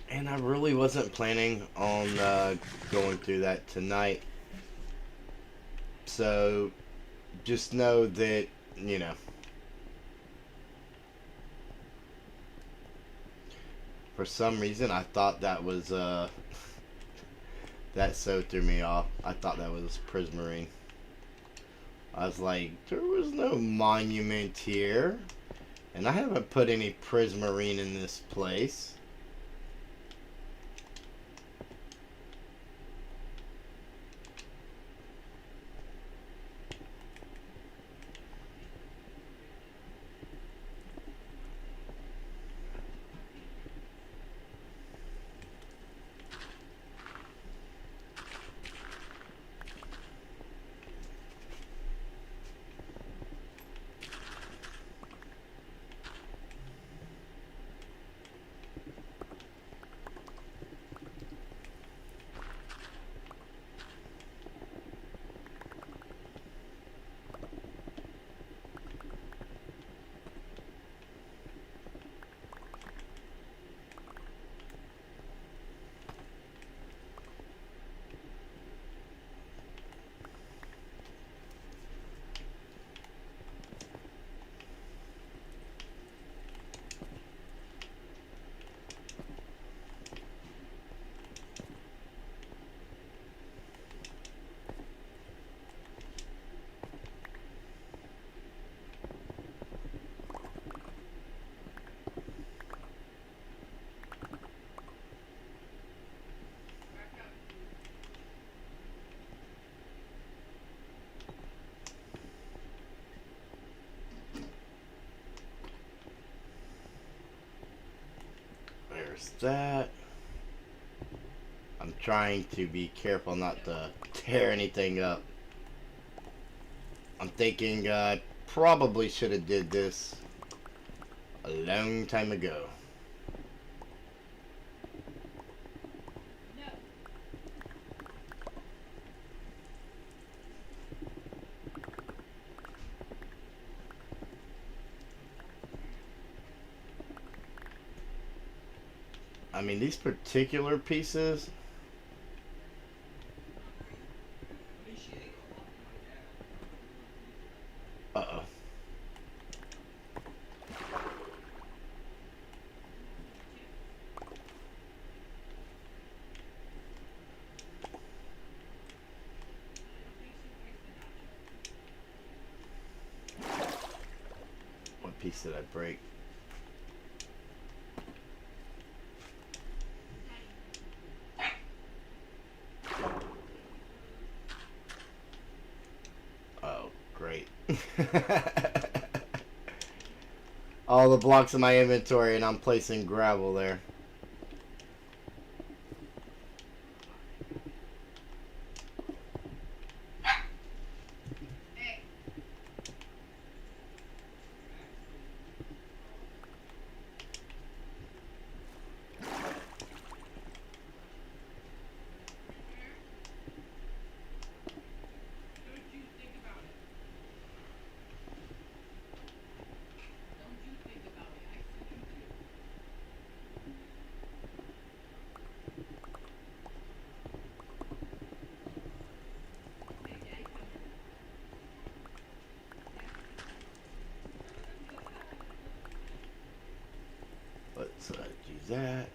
And I really wasn't planning on going through that tonight. So just know that, you know, for some reason I thought that was that so threw me off. I thought that was Prismarine. I was like, there was no monument here. And I haven't put any Prismarine in this place. There's that. I'm trying to be careful not to tear anything up. I'm thinking I probably should have did this a long time ago. I mean, these particular pieces. Uh-oh. What piece did I break? Oh, great. All the blocks in my inventory, and I'm placing gravel there. Let's do that.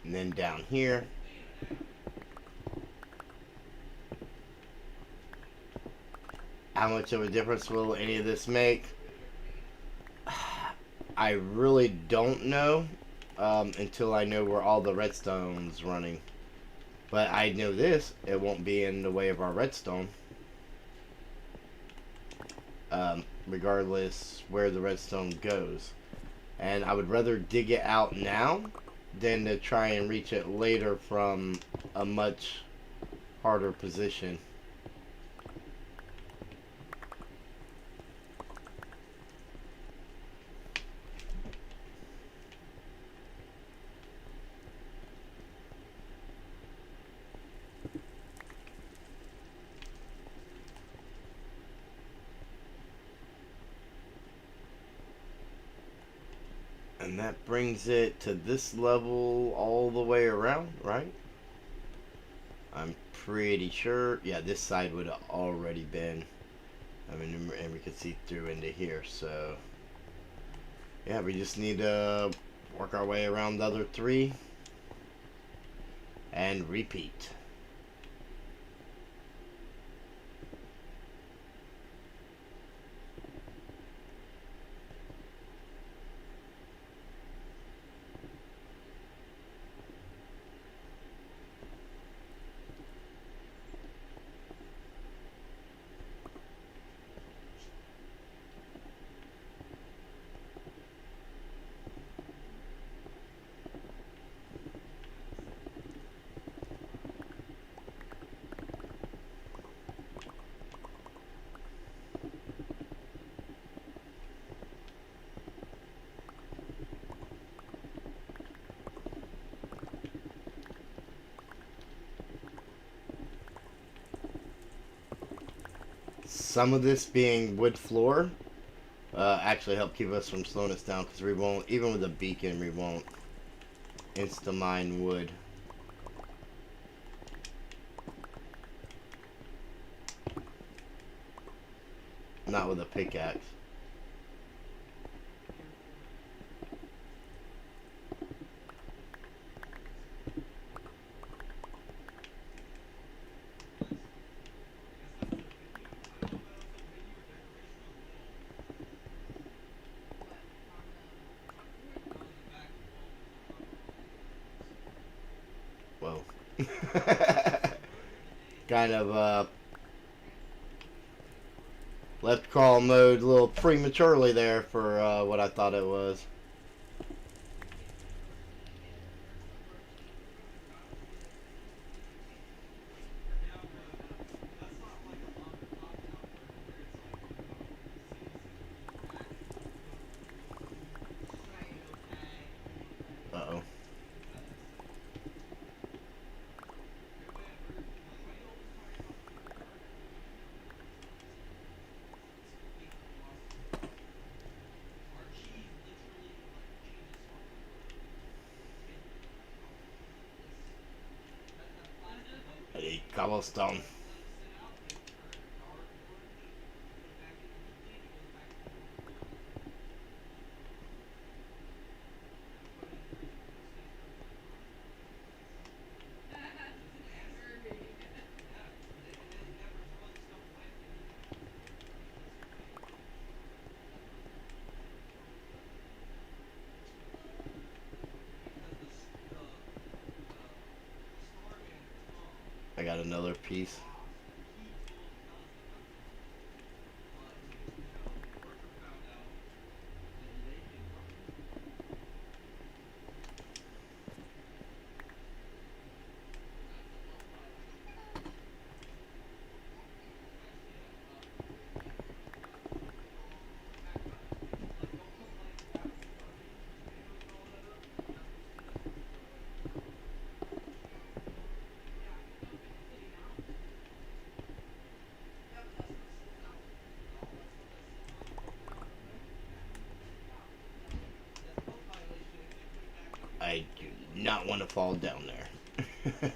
And then down here, how much of a difference will any of this make? I really don't know until I know where all the redstone's running. But I know this, it won't be in the way of our redstone. Regardless where the redstone goes. And I would rather dig it out now than to try and reach it later from a much harder position. And that brings it to this level all the way around, right? I'm pretty sure. Yeah, this side would have already been. I mean, and we could see through into here, so. Yeah, we just need to work our way around the other three. And repeat. Some of this being wood floor actually help keep us from slowing us down because we won't, even with a beacon, we won't insta-mine wood. Not with a pickaxe. Whoa. Kind of left crawl mode a little prematurely there for what I thought it was. Uh-oh. Hey, cobblestone. I got another piece. I do not want to fall down there.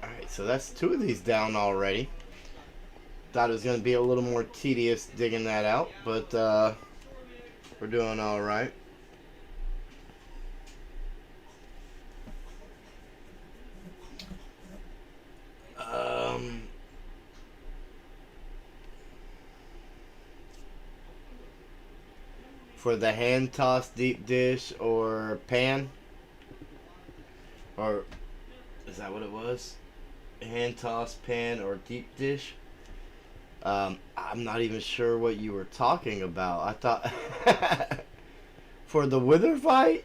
Alright, so that's two of these down already. Thought it was going to be a little more tedious digging that out, but we're doing all right. Um, for the hand tossed deep dish or pan, or is that what it was? Hand tossed pan or deep dish? I'm not even sure what you were talking about. I thought for the wither fight.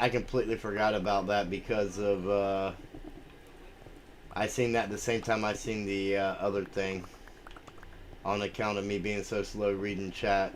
I completely forgot about that because of I seen that the same time I seen the other thing on account of me being so slow reading chat.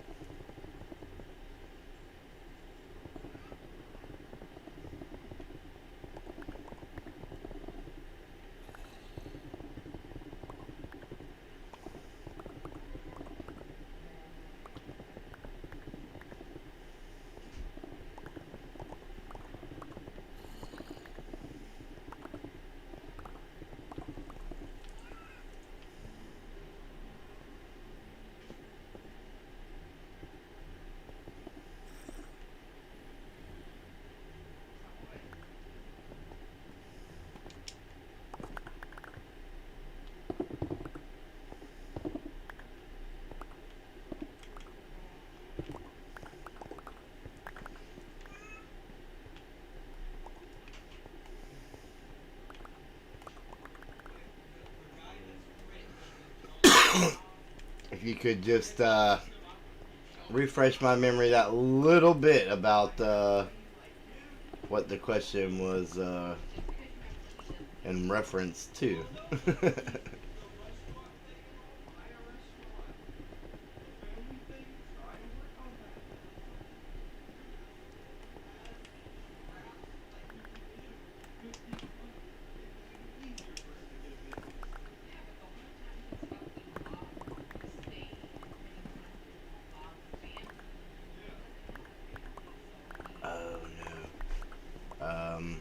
If you could just refresh my memory that little bit about what the question was in reference to. Oh no.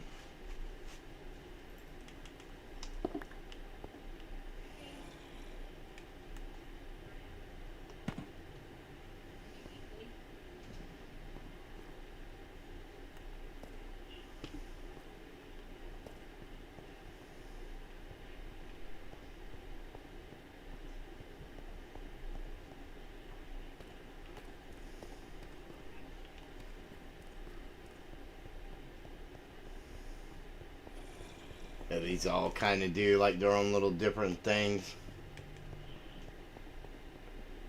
Yeah, these all kind of do like their own little different things.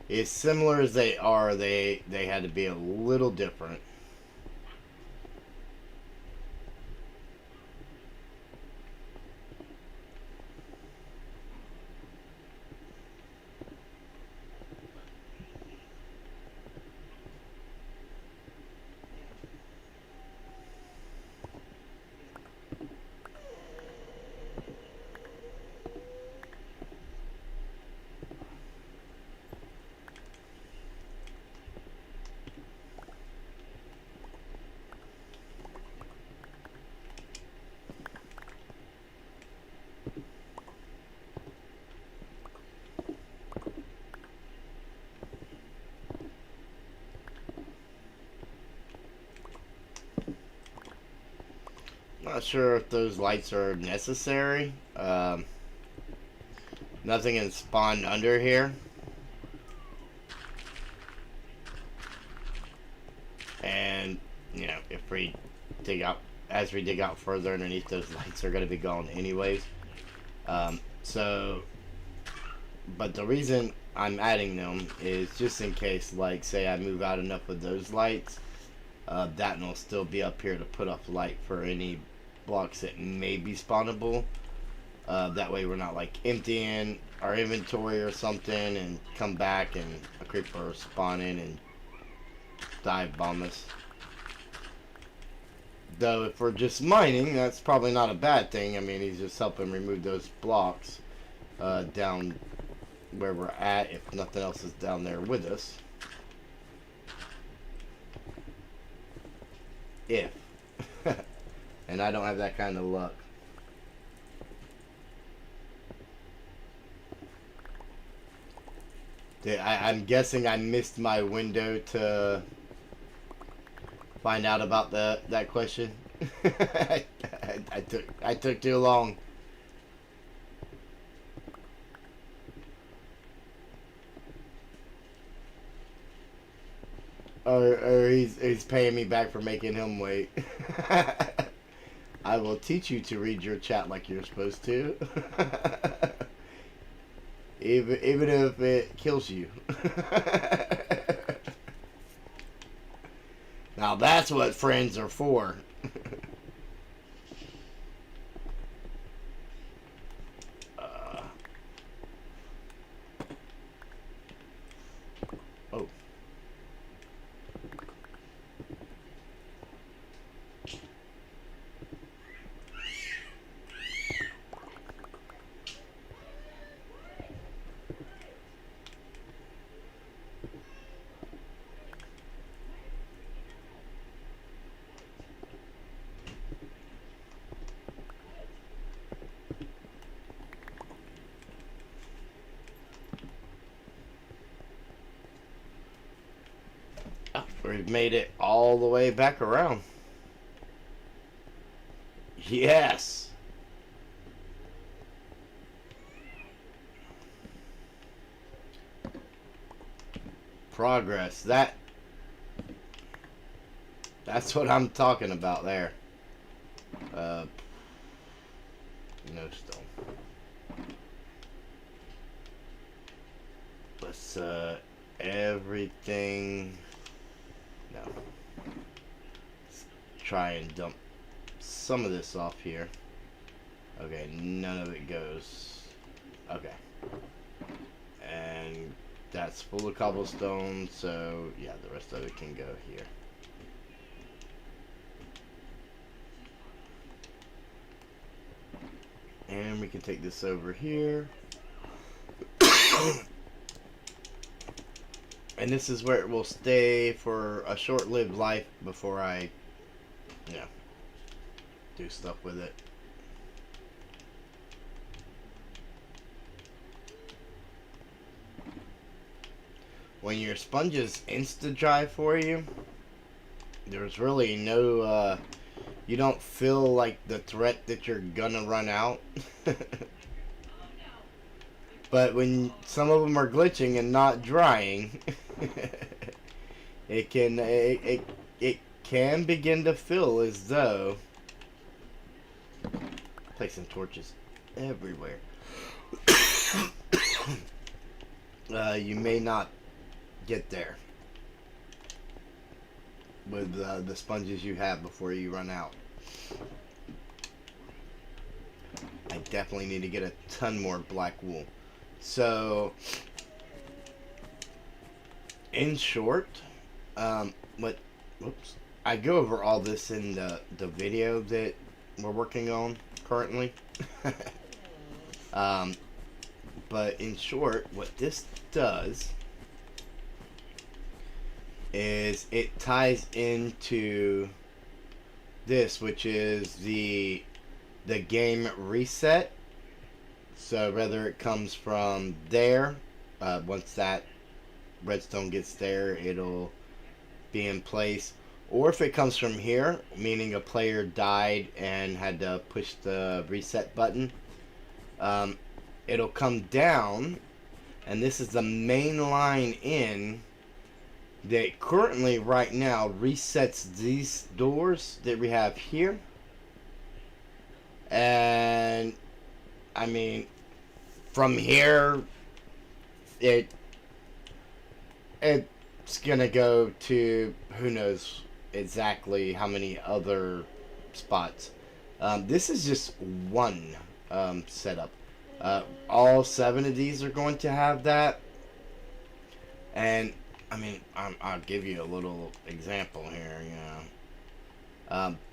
As similar as they are, they had to be a little different. Not sure if those lights are necessary. Nothing is spawned under here. And, you know, if we dig out, as we dig out further underneath, those lights are going to be gone anyways. So, but the reason I'm adding them is just in case, like, say I move out enough with those lights, that will still be up here to put off light for any blocks that may be spawnable. That way we're not like emptying our inventory or something and come back and a creeper spawn in and dive bomb us. Though if we're just mining, that's probably not a bad thing. I mean, he's just helping remove those blocks down where we're at, if nothing else is down there with us. If. And I don't have that kind of luck. I'm guessing I missed my window to find out about that question. I took too long. Or he's paying me back for making him wait. I will teach you to read your chat like you're supposed to. Even if it kills you. Now that's what friends are for. Oh. We've made it all the way back around. Yes. Progress. That's what I'm talking about there. No stone. Let's everything. No. Let's try and dump some of this off here. Okay, none of it goes. Okay. And that's full of cobblestone, so yeah, the rest of it can go here. And we can take this over here. And this is where it will stay for a short-lived life before I, do stuff with it. When your sponges insta-dry for you, there's really no, you don't feel like the threat that you're gonna run out. But when some of them are glitching and not drying, it can begin to feel as though placing torches everywhere. You may not get there with the sponges you have before you run out. I definitely need to get a ton more black wool. So, in short, whoops, I go over all this in the video that we're working on currently. But in short, what this does is it ties into this, which is the game reset. So whether it comes from there, once that redstone gets there, it'll be in place. Or if it comes from here, meaning a player died and had to push the reset button, it'll come down, and this is the main line in that currently right now resets these doors that we have here. And I mean, from here, it's gonna go to who knows exactly how many other spots. This is just one setup. All 7 of these are going to have that. And I mean, I'll give you a little example here.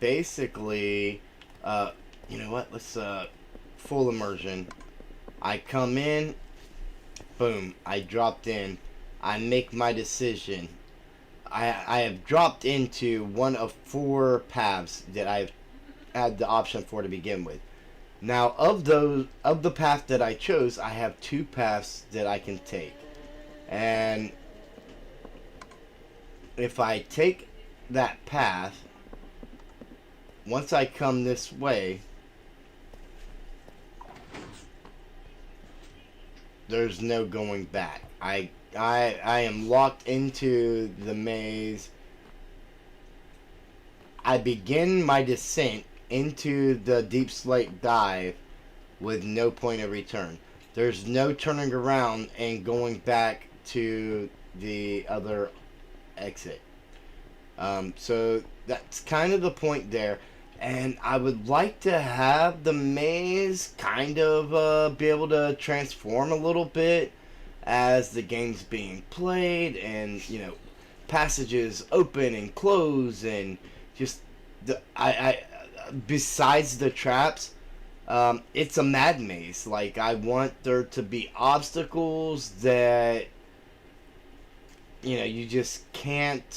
Basically, you know what? Let's full immersion. I come in, boom. I dropped in. I make my decision. I have dropped into one of 4 paths that I've had the option for to begin with. Now, of the path that I chose, I have 2 paths that I can take. And if I take that path, once I come this way, there's no going back. I am locked into the maze. I begin my descent into the deep slate dive with no point of return. There's no turning around and going back to the other exit. So that's kind of the point there. And I would like to have the maze kind of be able to transform a little bit as the game's being played, and passages open and close, and just I besides the traps, it's a mad maze. Like, I want there to be obstacles that you just can't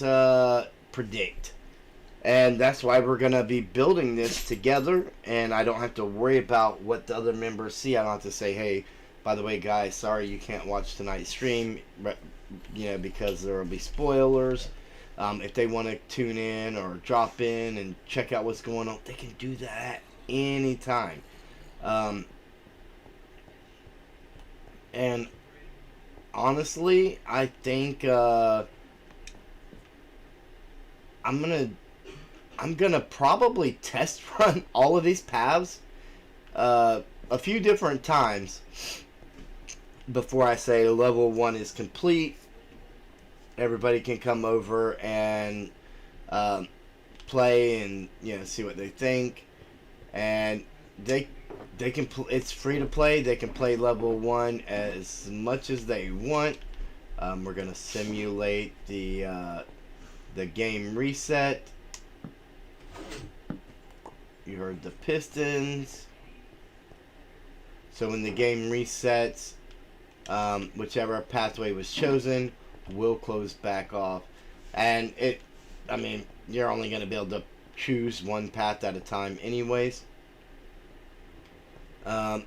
predict. And that's why we're going to be building this together, and I don't have to worry about what the other members see. I don't have to say, hey, by the way, guys, sorry you can't watch tonight's stream, because there will be spoilers. If they want to tune in or drop in and check out what's going on, they can do that anytime. And honestly, I think I'm gonna probably test run all of these paths a few different times before I say level 1 is complete. Everybody can come over and play and see what they think, and they can it's free to play. They can play level 1 as much as they want. We're gonna simulate the game reset. You heard the pistons. So when the game resets, whichever pathway was chosen will close back off. And you're only going to be able to choose one path at a time anyways. I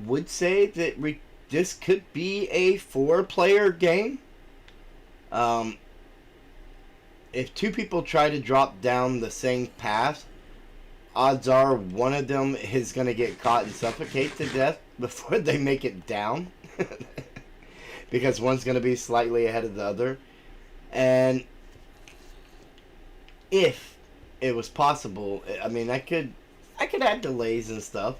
would say that this could be a 4-player game. If 2 people try to drop down the same path, odds are one of them is going to get caught and suffocate to death before they make it down. Because one's going to be slightly ahead of the other. And if it was possible, I could add delays and stuff.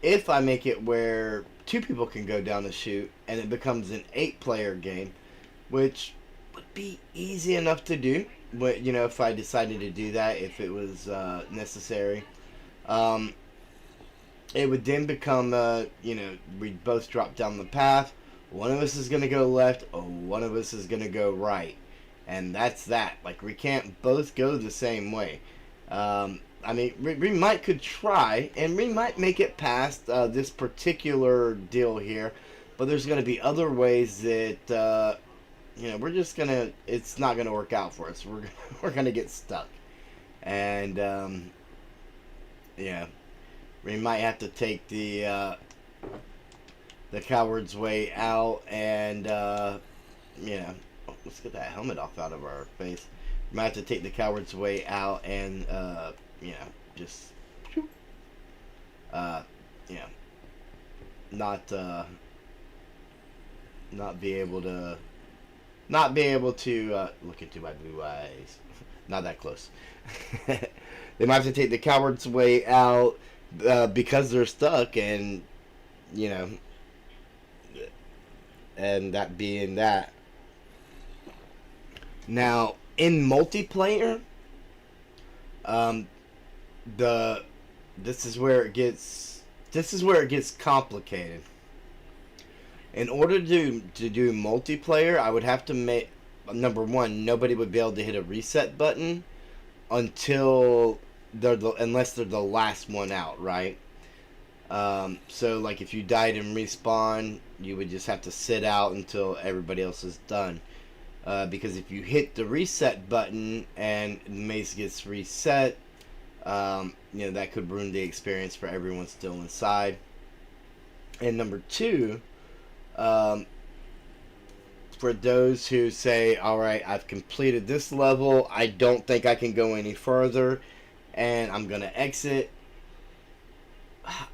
If I make it where 2 people can go down the chute and it becomes an 8-player game, which would be easy enough to do, but if I decided to do that, if it was necessary, it would then become we'd both drop down the path. One of us is going to go left, or one of us is going to go right, and that's that. Like, we can't both go the same way. We might could try, and we might make it past this particular deal here, but there's going to be other ways that we're just gonna. It's not gonna work out for us. We're gonna get stuck, and we might have to take the coward's way out, and let's get that helmet off out of our face. We might have to take the coward's way out, and just not be able to. Not be able to look into my blue eyes. Not that close. They might have to take the coward's way out because they're stuck, and and that being that. Now, in multiplayer, this is where it gets complicated. In order to do multiplayer, I would have to number one, nobody would be able to hit a reset button until unless they're the last one out, right? So like if you died and respawn, you would just have to sit out until everybody else is done. Because if you hit the reset button and the maze gets reset, that could ruin the experience for everyone still inside. And number two, for those who say, alright, I've completed this level, I don't think I can go any further, and I'm going to exit,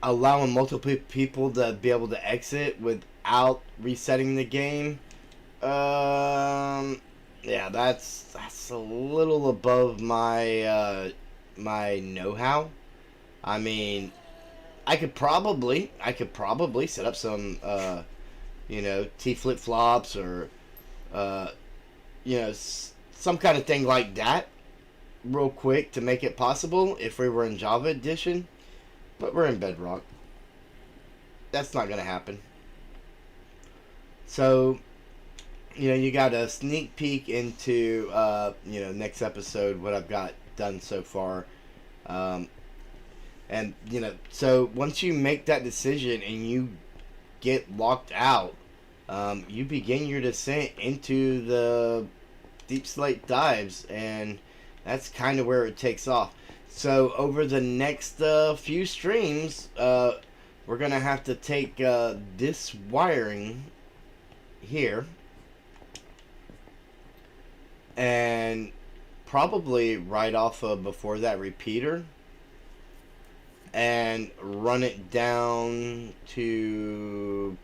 allowing multiple people to be able to exit without resetting the game, yeah, that's a little above my my know-how. I mean, I could probably set up some T flip flops or some kind of thing like that real quick to make it possible if we were in Java Edition, but we're in Bedrock. That's not gonna happen. So you got a sneak peek into next episode, what I've got done so far. And so once you make that decision and you get locked out, you begin your descent into the deep slate dives, and that's kind of where it takes off. So over the next few streams, we're gonna have to take this wiring here and probably right off of before that repeater and run it down to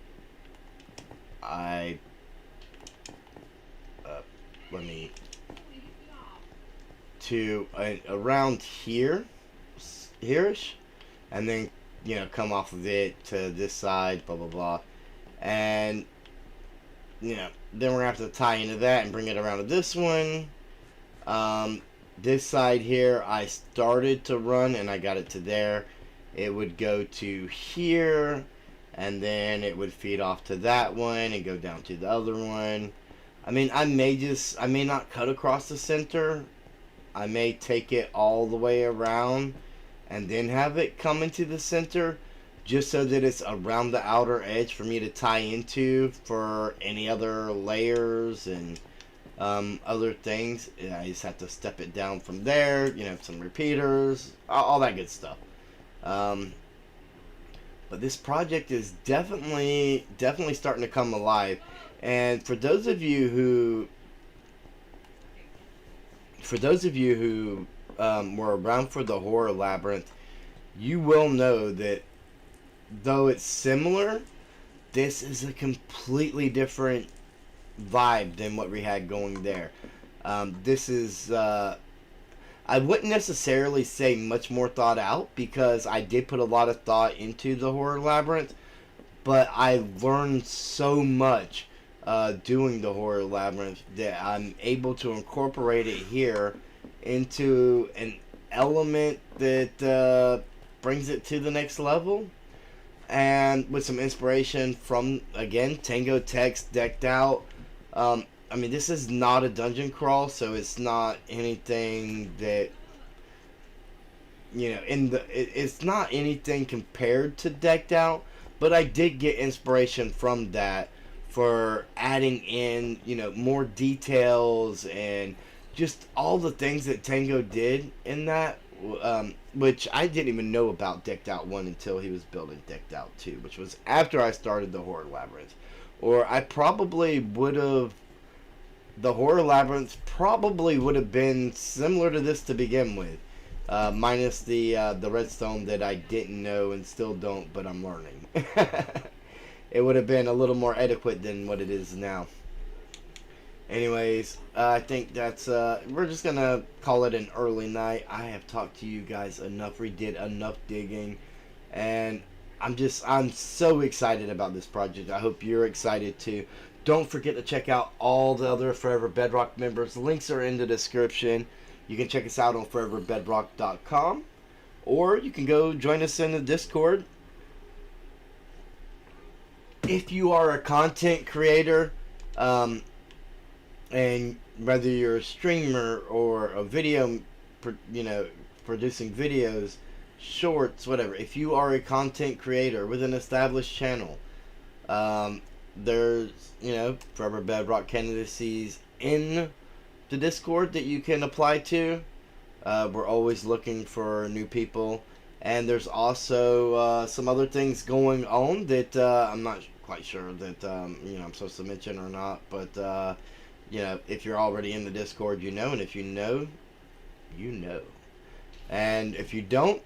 around here-ish, and then come off of it to this side, blah blah blah, and then we're gonna have to tie into that and bring it around to this one. This side here, I started to run and I got it to there. It would go to here, and then it would feed off to that one and go down to the other one. I mean, I may not cut across the center. I may take it all the way around and then have it come into the center, just so that it's around the outer edge for me to tie into for any other layers and other things. I just have to step it down from there, some repeaters, all that good stuff. But this project is definitely starting to come alive. And for those of you who were around for the Horror Labyrinth, you will know that though it's similar, this is a completely different vibe than what we had going there. This is I wouldn't necessarily say much more thought out, because I did put a lot of thought into the Horror Labyrinth, but I learned so much doing the Horror Labyrinth that I'm able to incorporate it here into an element that brings it to the next level, and with some inspiration from, again, Tango Text Decked Out. I mean, this is not a dungeon crawl, so it's not anything that, it's not anything compared to Decked Out, but I did get inspiration from that for adding in, more details and just all the things that Tango did in that, which I didn't even know about Decked Out 1 until he was building Decked Out 2, which was after I started the Horror Labyrinth. Or I probably would have, the Horror Labyrinth probably would have been similar to this to begin with, minus the redstone that I didn't know and still don't, but I'm learning. It would have been a little more adequate than what it is now. Anyways, I think that's, we're just gonna call it an early night. I have talked to you guys enough. We did enough digging, and I'm so excited about this project. I hope you're excited too. Don't forget to check out all the other Forever Bedrock members. Links are in the description. You can check us out on foreverbedrock.com, or you can go join us in the Discord. If you are a content creator, And whether you're a streamer or a video, producing videos, shorts, whatever, if you are a content creator with an established channel, um, there's, Forever Bedrock candidacies in the Discord that you can apply to. We're always looking for new people. And there's also some other things going on that I'm not quite sure that I'm supposed to mention or not. But if you're already in the Discord, and if you know, you know. And if you don't,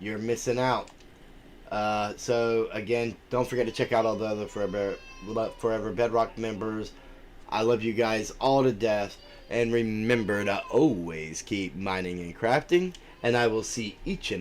you're missing out. So again, don't forget to check out all the other Forever Bedrock members. I love you guys all to death. And remember to always keep mining and crafting. And I will see each and